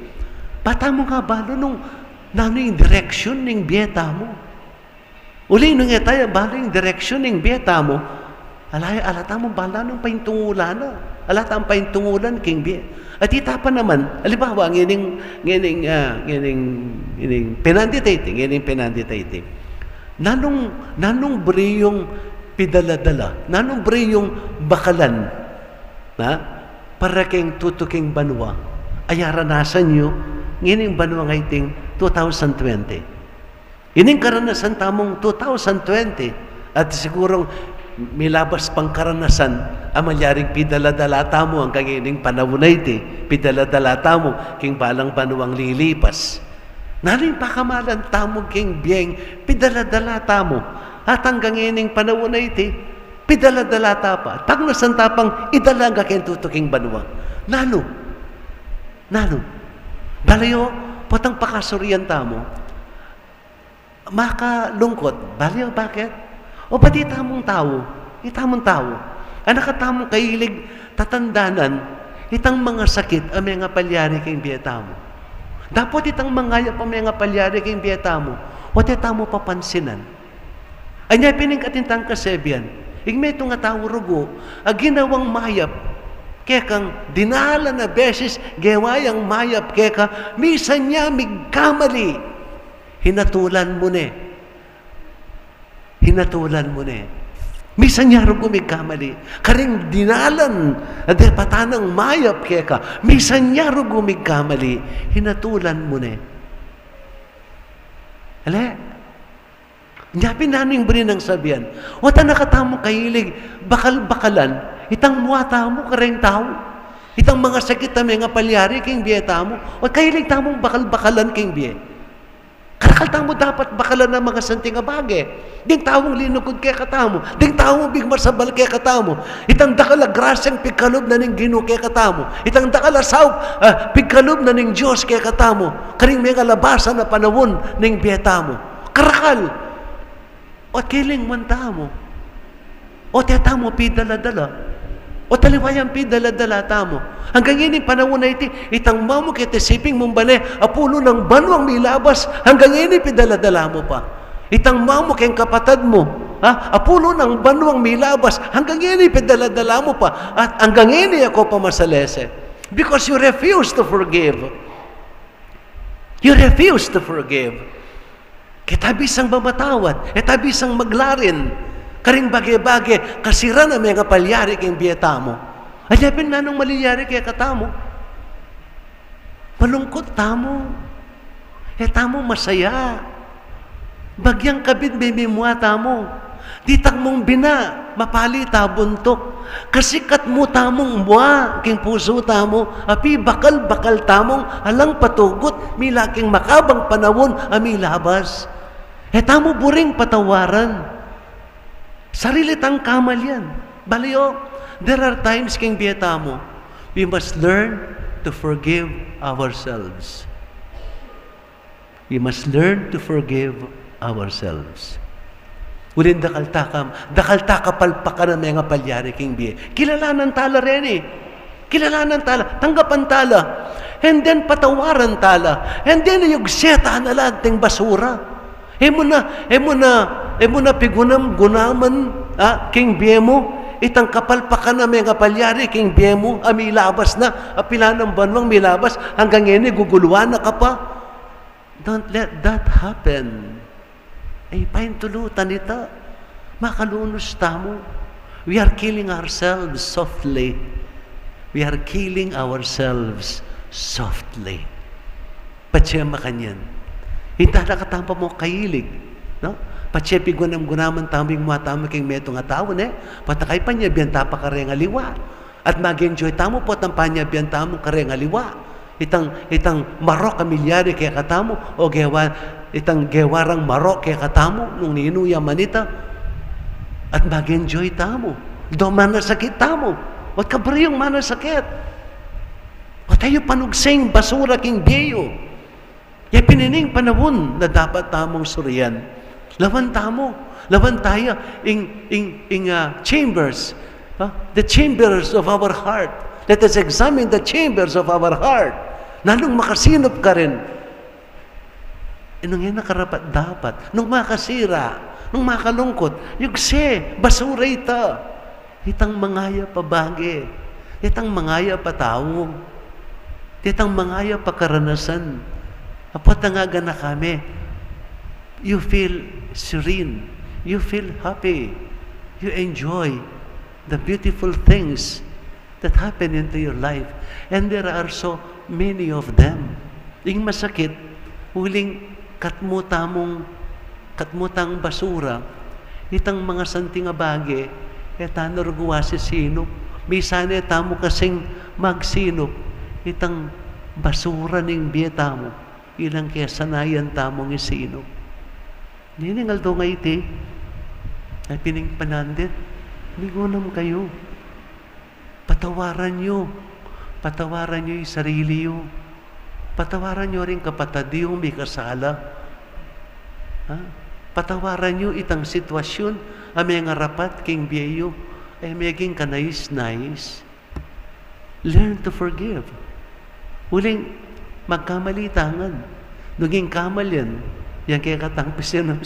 Patamo nga balo nung nano yung direksyon ning biye tamo. Uli nung tayo, balo yung direksyon ning biye tamo. Alata mo bala nung paintungulan na. Alata ang paintungulan king biye. At itapan naman, alibawa, ngining penanditating. Nanong briyong pidaladala, nanong briyong bakalan, na, para keng tutuking banwa, ay aranasan nyo, ngining banwa ngayting 2020. Ining karanasan tamong 2020, at sigurong milabas pang karanasan ang malyaring pidaladalata mo ang kangining panahon na iti, pidaladalata mo king balang banuang lilipas. Naring pakamalan tamo king biyeng pidaladalata mo at ang kangining panahon na iti, pidaladalata pa. Pag nasantapang idalaga king tutuking banwa. Nano? Balayo, potang pakasurian tamo. Makalungkot. Balayo, bakit? O pati tamong tao, itamong tao, anak katamong kailig tatandanan, itang mga sakit ang mga palyari kayong biyatamo. Dapat itang mga palyari kayong biyatamo, o tamo papansinan. Anya piningkatintang kasebian, igme itong tao rugo, ginawang mayap, kaya kang dinala na beses, gewayang mayap, kaya ka, misan niya migkamali, hinatulan mo Misan niya rin gumigkamali. Karing dinalan, at patanang mayap kaya ka, misan niya rin gumigkamali. Hinatulan mo na. Ala? Nyapin namin brin ang sabihan. O ta nakatamo kahilig, bakal-bakalan, itang muwata mo kareng tao. Itang mga sakit na mga palyari king biye tamo. O kahilig tamong bakal-bakalan king biye. Karakal mo dapat bakalan ng mga santing abage. Ding tawong linukod kaya katamo. Ding tawong bigmarsabal kaya katamo. Itang dakala grasyang pigkalob na ning Ginoo kaya katamo. Itang dakala sawp pigkalob na ning Diyos kaya katamo. Karing mga labasan na panawon ning biyetamo. Karakal. O kiling man tamo. O tiyatamo pidala-dala. O taliwayang pidala-dala tamo. Hanggang yun yung panahon na iti, itang mamo kita siping mong bane, apulo ng banwang milabas, hanggang yun yung pidala-dala mo pa. Itang mamo kayong kapatad mo, apulo ng banwang milabas, hanggang yun yung pidala-dala mo pa. At hanggang yun yung ako pamasalese. Because you refuse to forgive. You refuse to forgive. Kitabisang mamatawad, kitabisang maglarin, karing bagay-bagay, kasira na mga palyari kayong biyeta mo. Ayapin na nung maliyari kaya katamo. Malungkot tamo. Tamo masaya. Bagyang kabit bimimwa tamo. Ditak mong bina, mapalita buntok. Kasikat mo tamong mwa, king puso tamo. Api bakal-bakal tamong alang patugot, milaking makabang panawon, amilabas. Tamo buring patawaran. Sarili tang kamal yan. Baliyo, there are times king biyeta mo, we must learn to forgive ourselves. We must learn to forgive ourselves. Ulin dakaltakapalpakan ng mga palyari king biye. Kilalanan tala rin eh. Kilalanan tala, tanggapan tala, and then patawaran tala, and then yugseta na lating basura. Emo na pigunam-gunaman, king biye mo, itang kapalpakan na mga palyari, king biye mo, milabas na, apila ng banwang milabas, hanggang ngayon, guguluhan na ka pa. Don't let that happen. Ay, paintulutan ita. Makalunos tamo. We are killing ourselves softly. We are killing ourselves softly. Patsya makanyan. Hinta na katampa mo kahilig. No? Patsya pigunam-gunaman taming mga tamo king meto nga tao, ne? Patakay pa niya, biyanta pa kare nga liwa. At mag-enjoy tamo po, tampa niya, biyanta mo kare nga liwa. Itang marok kamilyari kaya katamo, o itang gewarang marok kaya katamo, nung ninuya manita. At mag-enjoy tamo. Do manasakit tamo. Wag ka briyong manasakit. O tayo panugsing basura king biyo. Yung pinining panahon na dapat tamong suriyan. Lawan tamo. Lawan tayo in chambers. The chambers of our heart. Let us examine the chambers of our heart. Nalong makasinop ka rin. Nung yan nakarapat dapat. Nung makasira. Nung makalungkot. Yugse. Basura ita. Itang mangaya pa bagi. Itang mangaya pa tao. Itang mangaya pa karanasan. Apot nga na kami, you feel serene, you feel happy, you enjoy the beautiful things that happen into your life. And there are so many of them. Yung masakit, huling katmutang basura, itang mga santing abage, etanor guwasi sinop, misane tamo kasing magsinop, itang basura ning biyeta mo. Ilang kesanayan tamong isinop. Niningal do nga iti, ay pining panandit, migunam kayo. Patawaran nyo yung sarili nyo. Patawaran nyo rin kapatid yung may kasala. Patawaran nyo itang sitwasyon, amay nga rapat king biyo, ay maging kanais-nais. Learn to forgive. Huling, magkamali tangan. Naging kamal yan. Yan kaya katang pisino.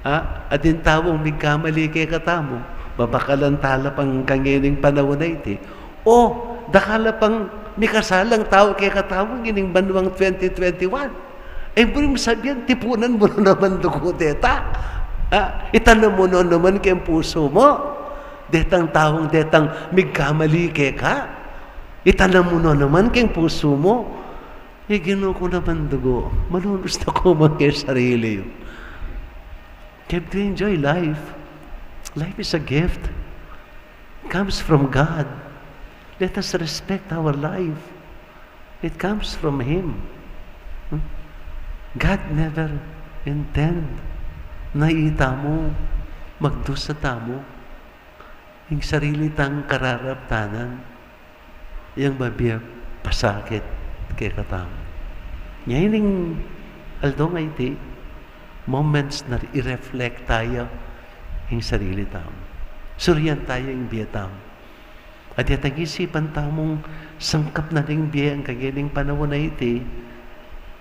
At yung tawong magkamali kaya katamo, babakalan tala pang kangining panahon na iti. O, dakala pang may kasalang tao kaya katamo, gining banwang 2021. Eh, mo sabihin, tipunan mo na naman dugo, deta. Itanong mo na naman kaya puso mo. Detang taong detang magkamali kaya ka. Itanong mo na naman kaya puso mo. Gino ko naman dugo. Malunos na ko mga sarili. Keep to enjoy life. Life is a gift. It comes from God. Let us respect our life. It comes from Him. God never intend na itamo, magdusa tamo, yung sarili tang kararaptanan, yung mabiyag pasakit kay katamo. Ngayon yung aldo nga iti, moments na i-reflect tayo yung sarili tamo. Suryan tayo yung biya tamo. At yatang isipan tamong sangkap na ning biya ang kagiling panahon na iti,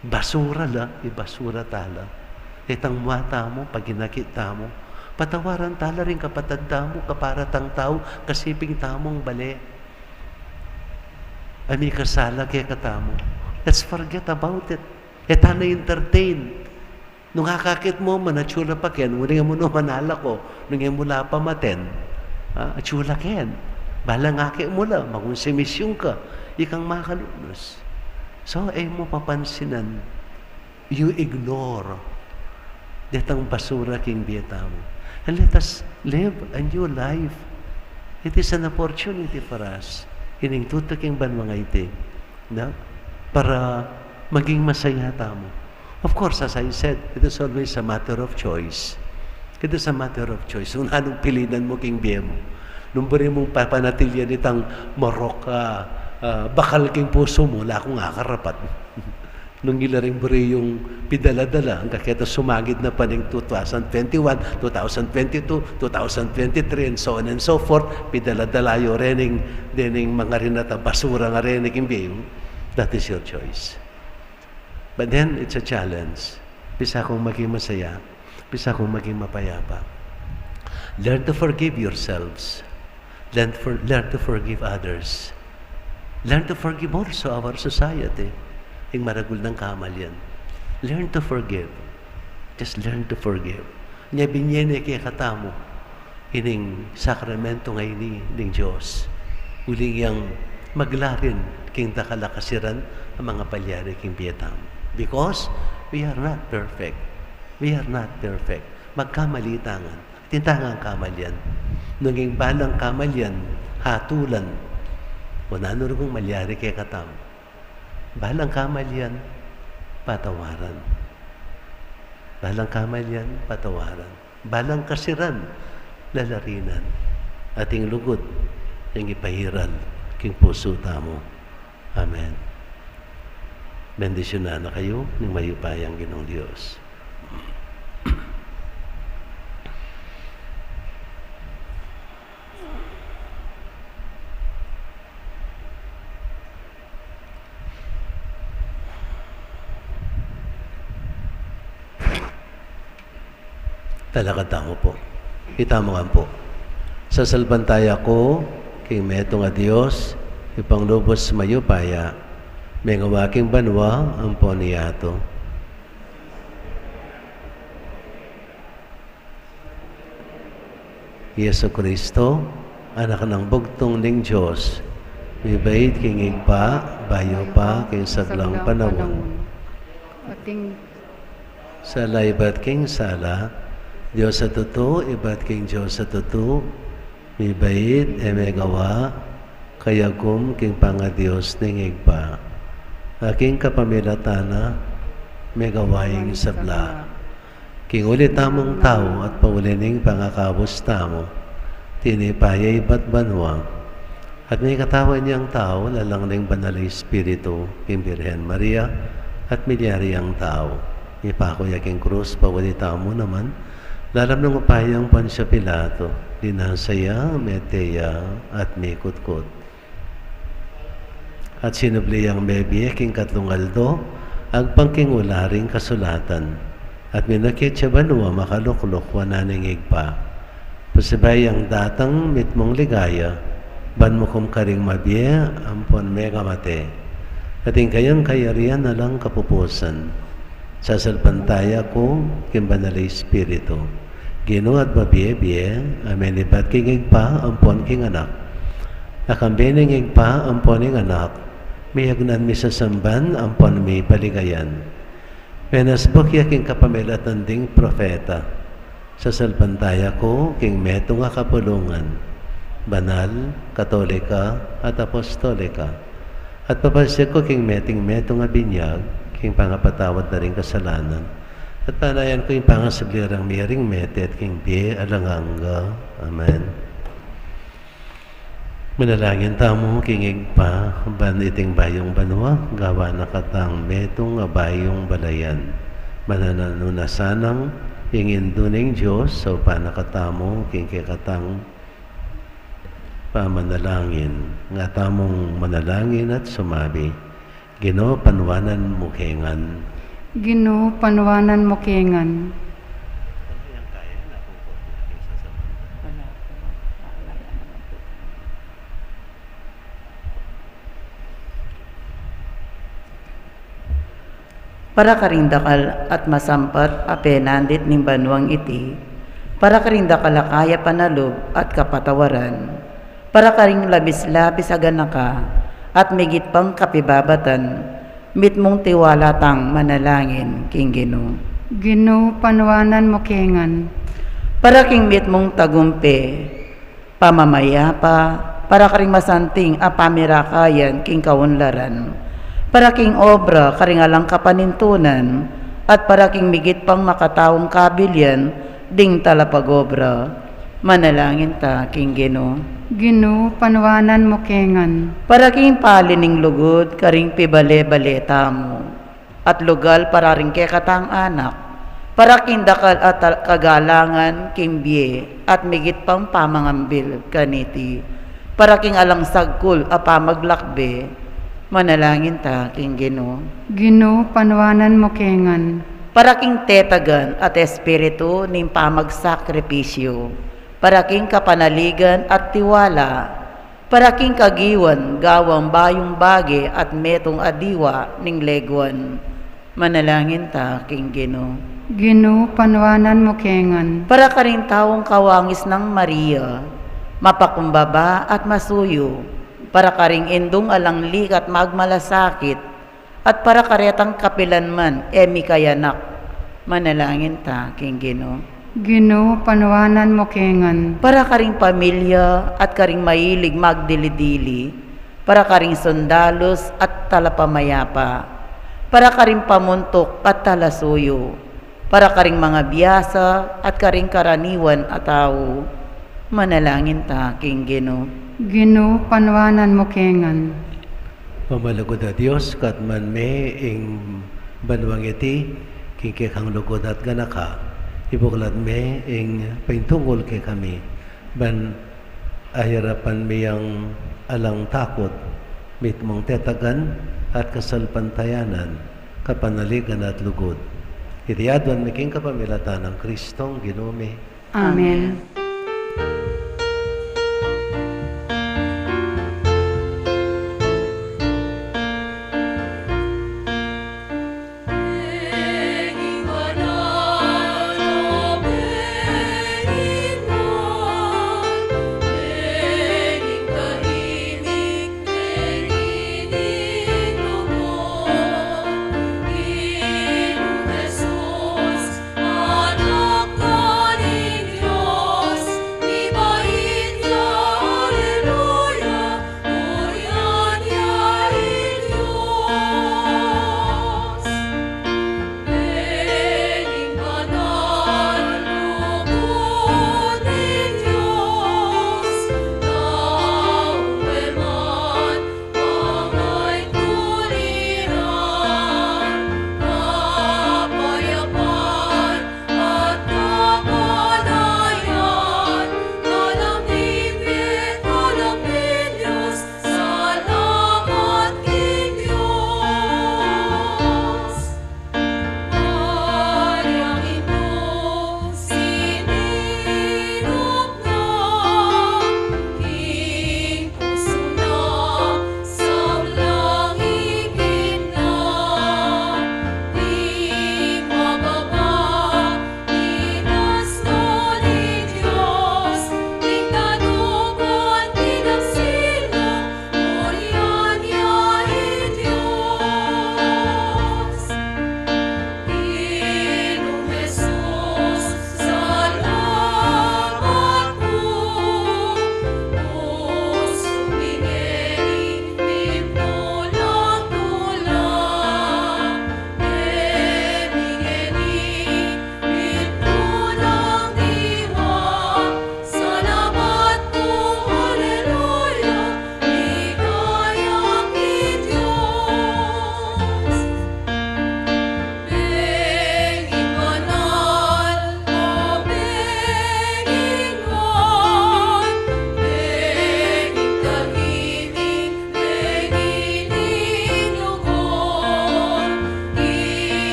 basura la, basura tala. Itang mata mo, pag ginakit tamo, patawaran tala rin kapatid tamo, kaparatang tao, kasiping tamong bali. Ami kasala kaya katamo. Let's forget about it. Eta na entertain. Nung kakakit mo, manatsula pa ken, nung mo no manala ko, nung mula pa maten, atsula ken. Balang ngaki mo lang, magunsimisyon ka, ikang makalunos. So, mo papansinan, you ignore detang basura king biyeta mo. And let us live a new life. It is an opportunity for us. Ining tutaking ban mga iti. No? Para maging masaya tamo. Of course, as I said, it is always a matter of choice. It is a matter of choice. Kung anong pilinan mo king biya mo. Nung bari mong papanatilyan itang marok, bakal king puso mo, wala akong akarapat. Nung ilaring bari yung pidaladala, ang kaketa sumagid na pa ng 2021, 2022, 2023, and so on and so forth, pidaladala yung rening mga rinata basura nga rening imbiyo. That is your choice. But then, it's a challenge. Bisa kong maging masaya. Bisa kong maging mapayapa. Learn to forgive yourselves. Learn to forgive others. Learn to forgive also our society. Yung maragul ng kamal yan. Learn to forgive. Just learn to forgive. Nya binyene kaya katamo. Ining sakramento ngayon ng Diyos. Uling yang maglarin king takalakasiran ang mga palyari king pietang. Because we are not perfect. We are not perfect. Magkamali tangan. Tintangang kamalyan. Nunging balang kamalyan, hatulan. O nanurugong malyari kay katam. Balang kamalyan, patawaran. Balang kamalyan, patawaran. Balang kasiran, lalarinan. Ating lugod, yung ipahiran, king puso tamo. Amen. Bendisyon na kayo ng mayupayang Ginoong Diyos. Talakad po. Itamo nga po. Sa salbantaya ko, kay meto nga Diyos, ipanglubos mayupaya, may ngawaking banwa ang poniyato. Yesu Kristo, anak ng bugtong ning Diyos, may bayid king igpa, bayo pa king saglang panahon. Ating Sa laibat king sala, Diyos sa tuto, ibat king Diyos sa tuto, may bayid e may gawa, kaya kum king panga-Diyos ning igpa. Aking kapamilatana, may gawaing sabla. King ulit tamong tao at paulining pangakabos tamo, tinipayay ba't banwa, at may katawan niyang tao, lalang ning banal na Espiritu, king Birhen Maria, at milyari ang tao. Ipako yaking krus, paulit tamo naman, lalam ng upayang Pansya Pilato, dinasaya, meteya, at mikutkot. At sinubliyang bebye king katlungaldo, agpangking ularing kasulatan. At minakit siya banwa makaluklok wananing igpa. Pasibay ang datang mitmong ligaya, ban mo kum karing mabye, ampon mega mate. Ating kayang kayarian na lang kapupusan. Sa salpantaya ko, kimbanalay Espiritu. Gino at babiye-biye, amen ibat king igpa, ampon king anak. Akambining igpa, ampon king anak. Miyagnan mi sa samban, ampon mi paligayan. Menasbok ya king kapamilatan ding profeta. Sa salpantaya ko, king meto nga kapulungan. Banal, katolika, at apostolika. At papasya ko king meto nga binyag, king pangapatawad na rin kasalanan. At panayan ko yung pangasablirang miring mete at king biye alanganga. Amen. Manalangin tamo kingig pa, ban iting bayong banwa, gawa na katang metong bayong balayan. Manananunasanang ingin duning Diyos, so panakatamo king kikatang pamanalangin. Nga tamong manalangin at sumabi, Ginoo panwanan mo kengan. Ginoo panwanan mo kengan. Para karindakal at masampat apenandit ning banwang iti, para karindakal kaya panalub at kapatawaran, para karing labis-labis aganaka at migit pang kapibabatan, mitmong tiwala tang manalangin king Ginoo. Ginoo panwanan mo kengan. Para king mitmong tagumpe, pamamayapa, para karing masanting apamirakayan king kaunlaran, para king obra karingalang kapanintunan, at para king migit pang makataong kabilyan ding talapagobra, manalangin ta king Ginoo. Ginoo panwanan mo kengan. Para king palining lugod karing pibale-baleta mo, at lugal para ring kekatang anak, para king dakal at kagalangan king biye, at migit pang pamangambil kaniti, para king alang sagkul apamaglakbe, manalangin ta king Ginoo. Ginoo panwanan mo kengan. Para king tetagan at espiritu ning pamagsakripisyo, para king kapanaligan at tiwala, para king kagiwan gawang bayong bage at metong adiwa ning legwan, manalangin ta king Ginoo. Ginoo panwanan mo kengan. Para karing taong kawangis ng Maria, mapakumbaba at masuyo, para karing indong alang likat magmalasakit, at para karetang kapilan man, emi kayanak. Manalangin ta, king Ginoo. Ginoo, panawanan mo kengan. Para karing pamilya at karing mahilig magdili-dili, para karing sundalos at talapamayapa, para karing pamuntok at talasuyo, para karing mga biyasa at karing karaniwan at tao. Manalangin ta, king Ginoo. Ginoo, panawanan mo kengan. Pamalagod na Diyos, kat man me ing banwang iti, kikikang lugod at ganaka, ibuklat me ing paintungol kay kami, ban ahirapan me ang alang takot, mitmong tetagan at kasalpantayanan, kapanaligan at lugod. Itiadwan me king kapamilatan ng Kristong Ginoo me. Amen.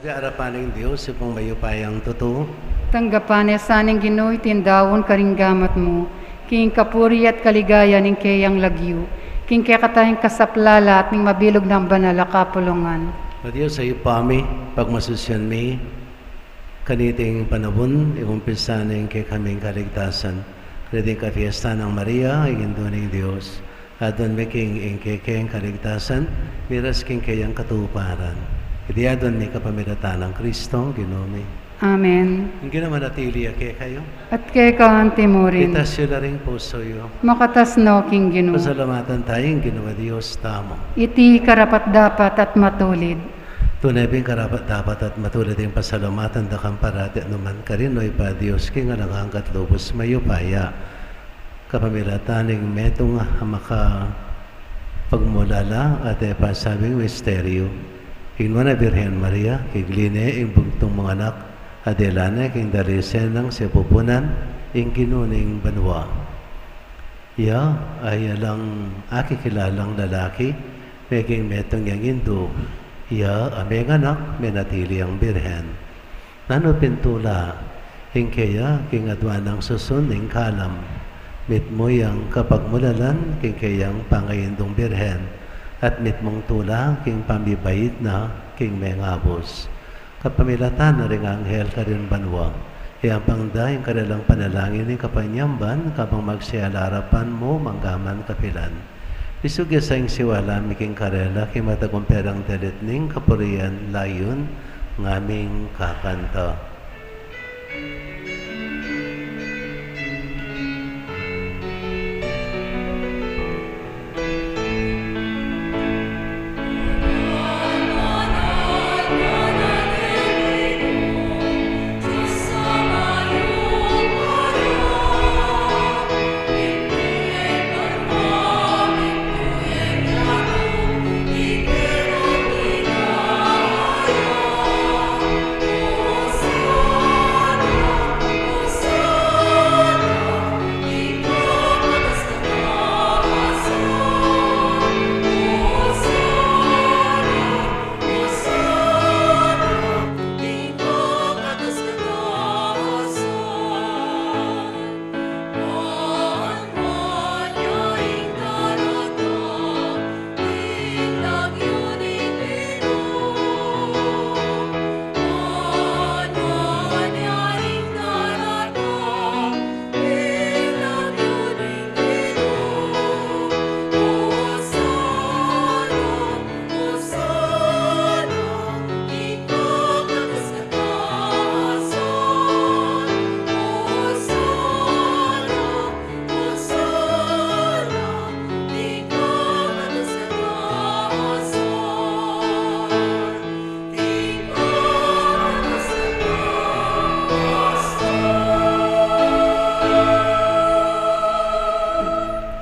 Harapaning Diyos, ipong mayupayang totoo. Tanggapan saning Ginoo tindawon karinggamat mo, king kapuri at kaligaya ning kayang lagyu, king kekatahing kasaplala at ning mabilog ng banala kapulungan. O Diyos, sa ipami, pagmasusyan mi, kaniting panabon, ikumpisan ng kay kaming kaligtasan. Kaniting kapiesta ng Maria, iginduning Diyos. Adon mi king ingkekeng kaligtasan, miras king kayang katuparan. Idi adon mi kapamilatan ng Kristo, ginumi. Amen. Hindi naman natili ake kayo. At kay kaan timurin, Itas yun na rin puso yo. makatasno king Ginoo. Pasalamatan tayong ginawa Diyos tamo. Iti karapat dapat at matulid. Tunay bing karapat dapat at matulad yung pasalamatan da kang parati anuman ka rin o ipa Diyos king alangangkat lubos mayupaya. Kapamilataning metong maka pagmulala at pasabing misteryo. King na Birhen Maria, kigline ing bugtong mga anak, Adelane king darisen ng sepupunan ing kinuning banwa. Ya ay alang akikilalang lalaki, peking metong yang indo. Ya ameng anak, menatili ang birhen. Nano pintula, ing kaya king adwan ng susun ing kalam. Mit mo yang kapagmulalan, king kayang pangayindong birhen. At mit mong tula, king pamibait na, king mengabos. Kapamilatan na ring anghel ka rin banwa. Iyang pangdaing kanilang panalangin ng kapanyamban kapang magsiyalarapan mo manggaman kapilan. Isugya sa ing siwala miking karela kimatagumperang dalit ning kapurian layon ngaming kakanta.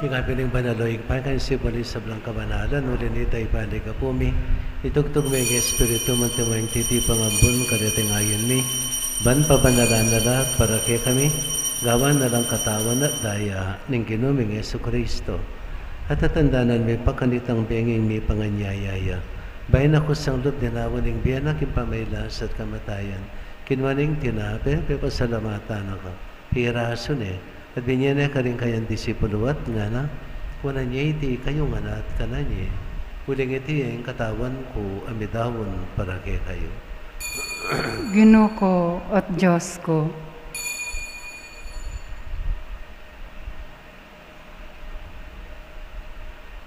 Ikapiling banaloy, pangkan sipoli sa Blanca Banalan, ulinita ipali ka pumi, itugtog may espiritu mantimayang titi pangambun, kadating ayon mi, ban pa banalan na lahat para kay kami, gawan na lang katawan at daya ng ginuming Yesu Kristo. At tatandanan may pakanitang benging may panganyayaya. Bayan ako sang loob dinawan ng biyanak yung pamaylas at kamatayan, kinwaning tinape, pasalamatan ako. Hirason at binyana ka rin kayang disipuluat nga na, wala niya iti kayo nga na at kananya. Huling iti ang katawan ko amidawon para kay kayo. Ginoo ko at Diyos ko.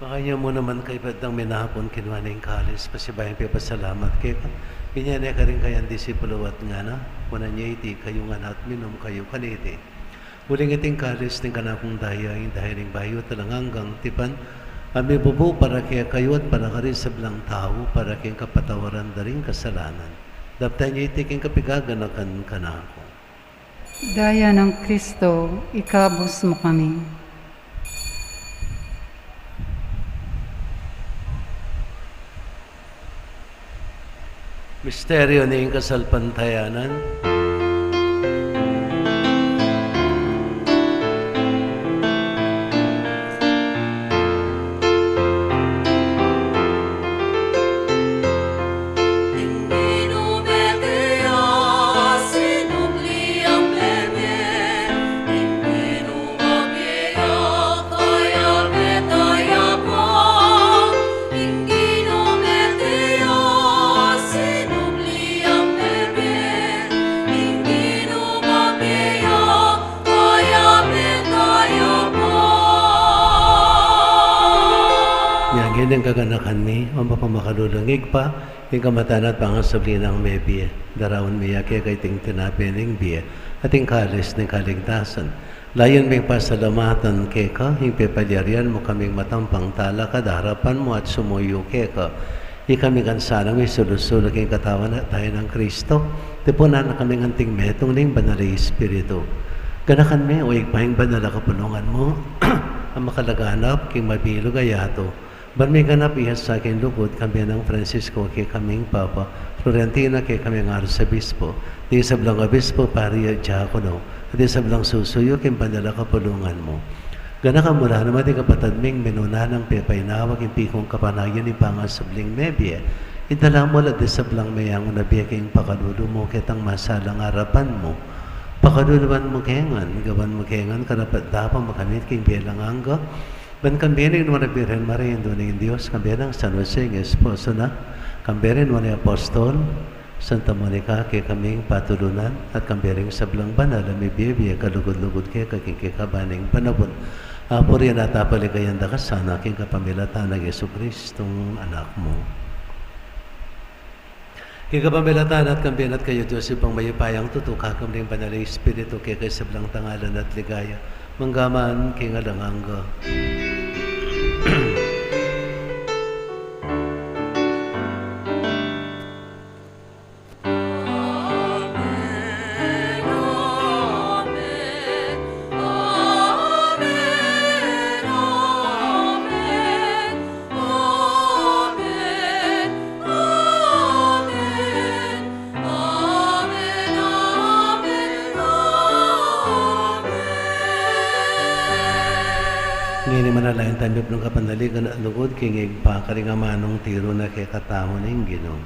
Makanya mo naman kay Badang minahapon kinwaning kalis, pasibayang pipasalamat kay ka. Binyana ka rin kayang disipuluat nga na, wala niya iti kayo nga na at minom kayo kaniti. Huling iting kalis ng kanakong daya, yung dahiling bayo talang hanggang tipan, ami bubo para kaya kayo at para ka rin sa blang tao, para kayong kapatawaran na rin kasalanan. Daptan niya itiking kapigaganakan ka na ako. Daya ng Kristo, ikabos mo kami. Misteryo ni kasalpantayanan. Kaya betaya po kaganakan mi, o mapamakadulangig pa, yung kamatan at pangasabli ng may biye. Darawan miya kaya kay ting tinapi ng biye, at yung kalis ng kaligtasan. Layon may pasalamatan kay ka, yung pepalyarian mo kaming matampang tala ka, darapan mo at sumuyo kay ka. Ikami kansana may sulusulag yung katawan na tayo ng Kristo. Tipunan na kaming anting metong ning banali Espiritu. Ganakan mi, o ikpahing banala kapulungan mo, ang makalaganap, king mabilo gayato. Ban may ganap ihas sa akin lugod, kami ng Francisco, kay kaming Papa, Florentina, kay kaming Arzobispo, di sablang Obispo, Paria, Diacono, at di sablang susuyo, king banala kapulungan mo. Ganaka mula naman di kapatad ming minuna ng pepainawag, yung pikong kapanayon ni pangasabling mebye, idala mo la di sablang mayang unabiya king pakadulo mo, kitang masalang harapan mo. Pakaduluan mo kengan, gawan mo kengan, karapat dapat makamit king bilang angga. Ban kambiyanin mo na Birhen Maria, doon ng Diyos, kambiyan ng San Jose, ng esposo na, kambiyanin mo na Apostol, Santa Monica, kay kaming patulunan, at kambiyanin sablang banal, may biya, kalugod-lugod kay kakikikabaning panabon. Apo rin natapaligayan da ka sana, king kapamilatan ng Yesu Kristong anak mo. Kikapamilatan at kambiyan at kayo, Diyos, ipang mayipayang tutukakam ng banal Espiritu, kay sablang tangalan at ligaya, manggaman king alanganga. Ngayon manalayan tayo ng kapanaligan at lugod, kingig pa karingamanong tiro na kay katamo ng Ginoo.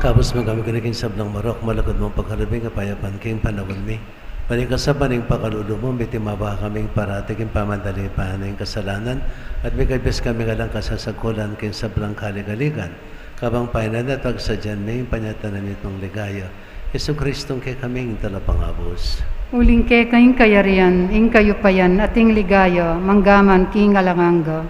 Kapos magami kinikin sablang marok, malagod mong pagkalabing kapayapan king panawal mi. Panikasaban ng pakalulo mo, may timaba kaming parating pamandali pa ng kasalanan at may kaibis kami ngalang kasasagulan king sablang kaligaligan. Kabang painan at pagsadyan may panyatanan itong ligaya. Yesu Kristong kay kaming talapangabos. Uling ke kayong kayarian, ing kayo payan, ating ligaya, manggaman king alanganga.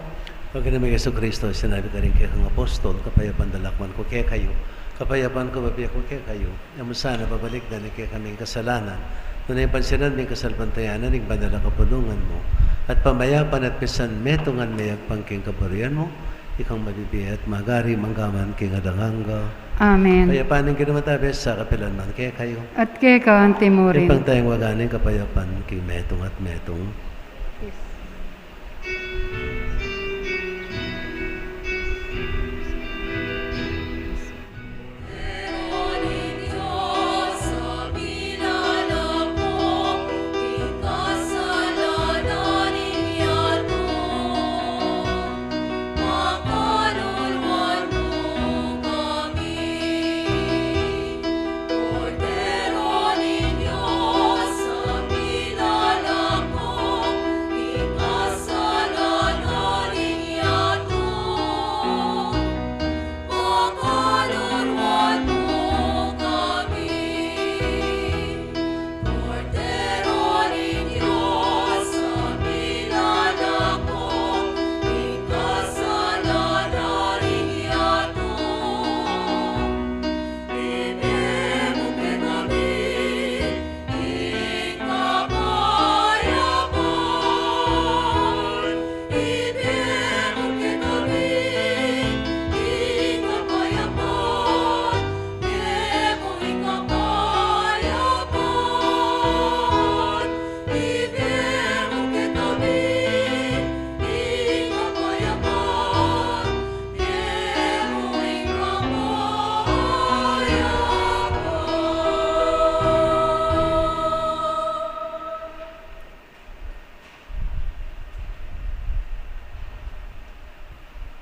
Pag namin Yesu Kristo, sinabi ka rin kay kang apostol, kapayapan dalakman ko kay kayo. Kapayapan ko babiyak ko kay kayo. Yaman sana babalik na kay kaming kasalanan. Nunay pansinan may kasalpantayanan, ing banala kapulungan mo. At pamayapan at pisan metungan mayag pangking kabarian mo, ikang mabibiyat, magari, manggaman, king adanganga. Amen. Kayapan ng kinamatabes sa kapilan man kay kayo. At ke ka antimurin. Ipang tayong waganing kapayapan, king metong at metong.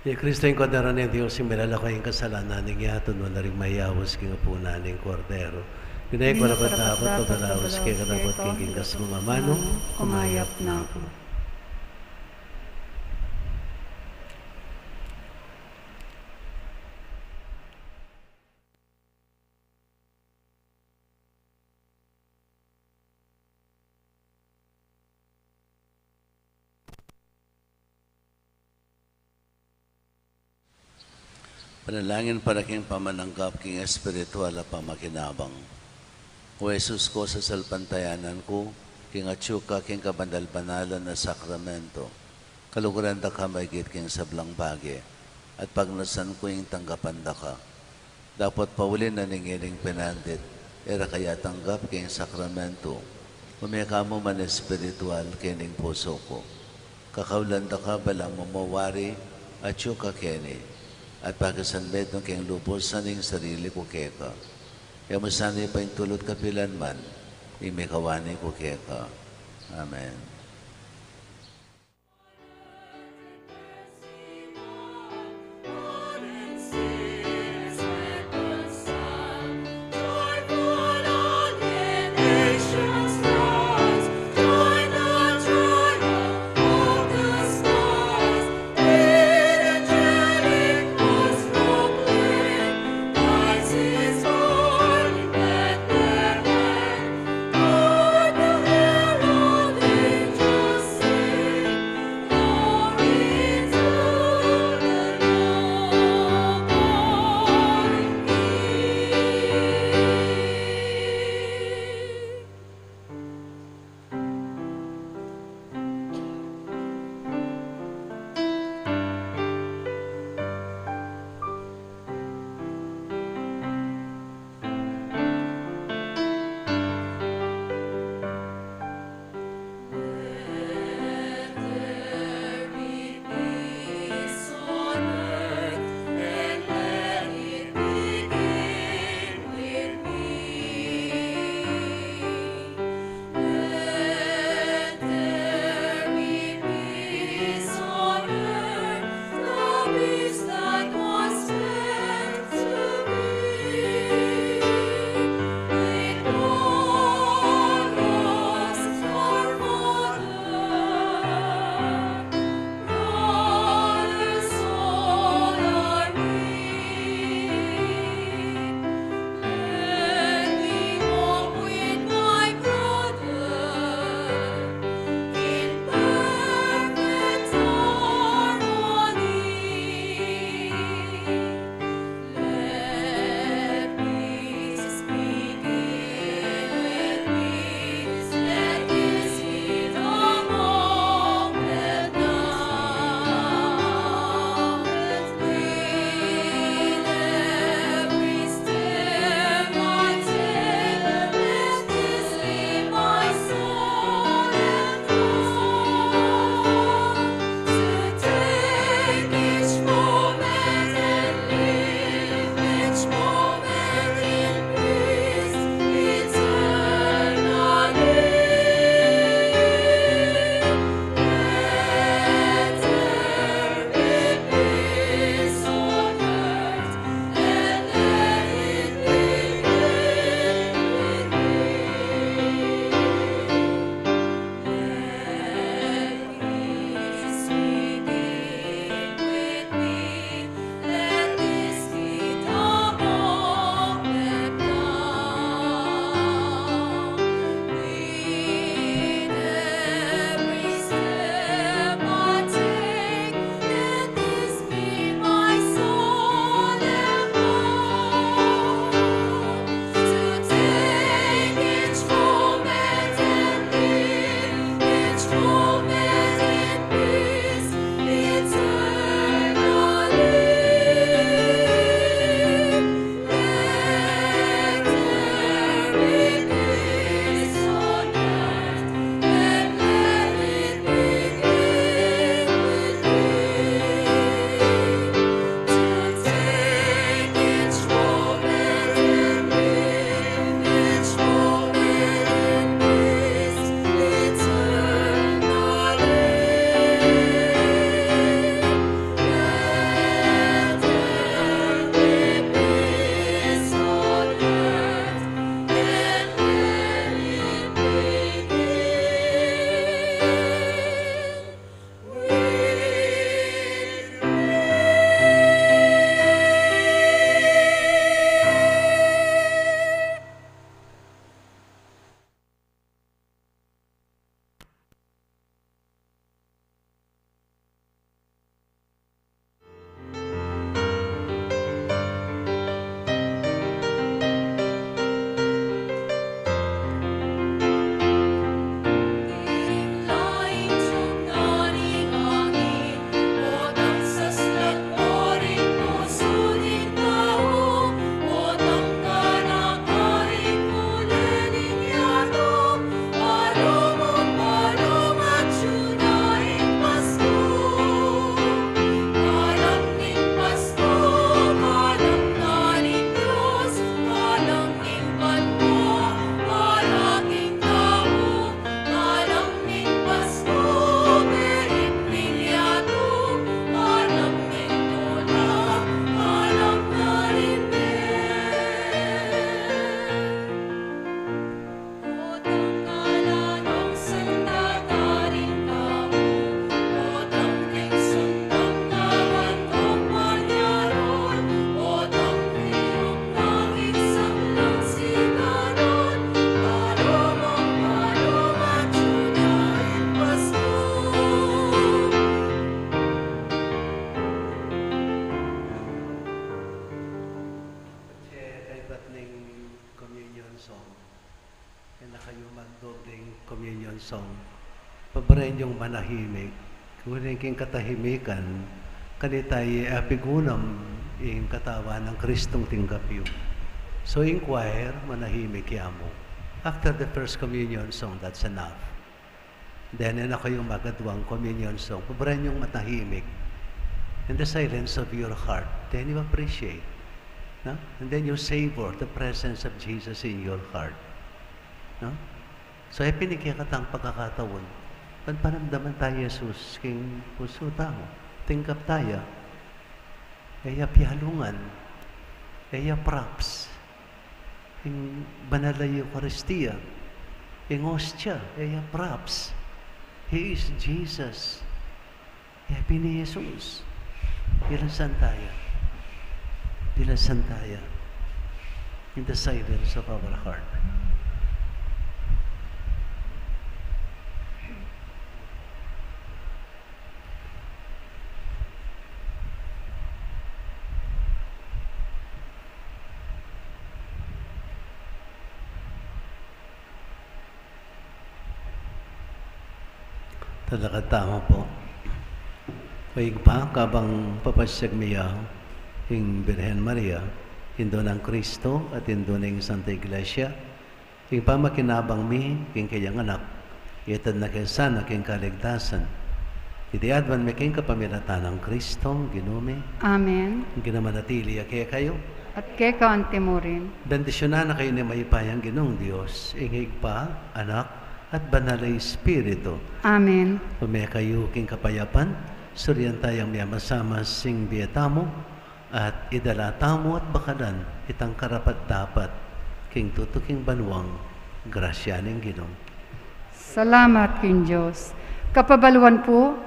Ni Kristo yung kodero ni Diyos, yung milala ko yung kasalanan ng yaton mo na rin mayawas king apuna ng kordero. Pinay ko rapat dapat o balawas kay karabot king kas mga mano, kumayap na ako. Panalangin para king pamananggap king espiritual at pamakinabang. O Jesus ko sa salpantayanan ko, king atsyuka king kabandal-banalan na sakramento, kaluguran da ka maigit king sablang bagi, at pagnasan ko yung tanggapan da ka. Dapat paulin na ningiling pinandit, era kaya tanggap king sakramento, umeka mo man espiritual kining puso ko. Kakaulan da ka balang mamawari, atsyuka kini, at pagkasanbet ng keng lupos sa ning sarili ko keka. Kaya masanay pa yung tulot kapilan man, imikawani ko keka. Amen. morning communion song. Paborin yung manahimik. Kunin king katahimikan, kanitay apigunam yung katawan ng Kristong tinggapyo. So inquire, manahimik yamo. After the first communion song, that's enough. Then, ako yung magadwang communion song. Paborin yung matahimik. In the silence of your heart, then you appreciate. No? And then you savor the presence of Jesus in your heart. No? So, pinikikatang pagkakataon. Panamdaman tayo, Jesus, king puso tao. Tingkap tayo. Kaya piyalungan. Kaya props. Yung banal na Eucharistia. Yung hostya. Kaya props. He is Jesus. Kaya ni Jesus. Dilasan tayo. Dilasan tayo. In the silence of our heart. Talaga tama po. Kaig pa, kabang papasyag miya, yung Birhen Maria, hindo ng Kristo at hindo ng Santa Iglesia, yung pa makinabang mi, king kayang anak, itad na kaysana, king kaligtasan. Itiadvan mi king kapamilatan ng Kristo, ginume. Amen. Ginamanatili, kaya kayo. At kay kaunti mo rin. Bendisyonan na kayo ni maipayang ginong Diyos, ingig pa, anak, at banal na Espiritu. Amen. Pumaya kayo king kapayapan, suryan tayong miyamasama sing biyatamo, at idalatamo at bakalan, itang karapat dapat, king tutuking banwang, grasya ng Ginoo. Salamat, King Diyos. Kapabaluan po,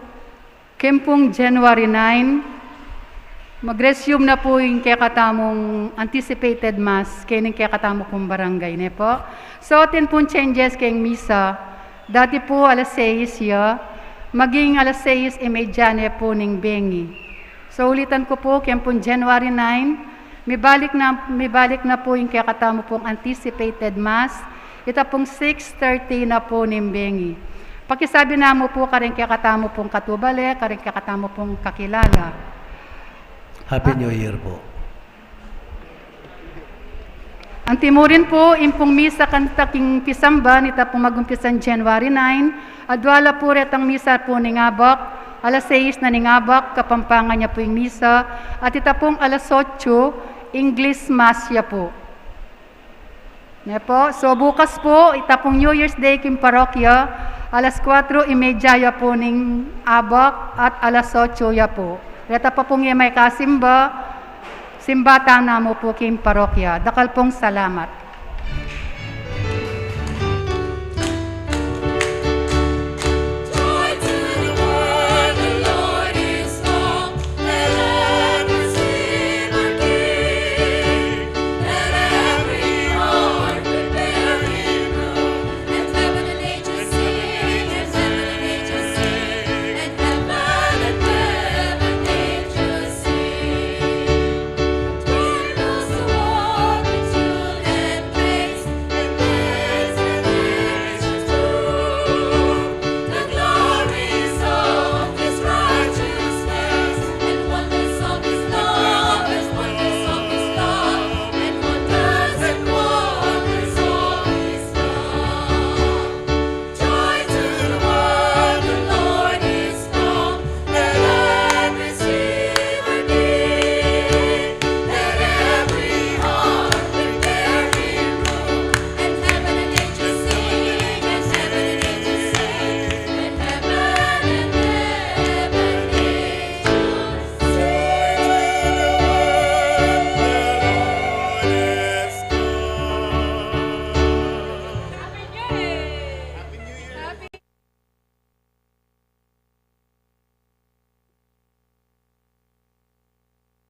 kempong January 9, mag-resume na po yung kakatamong anticipated mass, kaya yung kakatamo pong barangay ne po. So, atin pong changes kayong misa. Dati po, alas 6 ya, maging alas 6:30 po ng bengi. So, ulitan ko po, kempong January 9, may balik na po yung kakatamo pong anticipated mass. Ito pong 6:30 na po ng bengi. Pakisabi na mo po, karing kakatamo pong katubale, karing kakatamo pong kakilala. Happy New Year po. Ang timurin po, impong misa kantaking pisamba, nita pong magumpisan January 9, adwala po retang misa po ni Ngabak, alas 6 na ni Ngabak, kapampangan niya po yung misa, at ita pong alas 8, English Mass ya po. Ne po, so bukas po, ita pong New Year's Day king parokya, alas 4:30 ya po ning Abak, at alas 8 ya po. Reta pa pong may kasimba, simbata na mo po king parokya. Dakal pong salamat.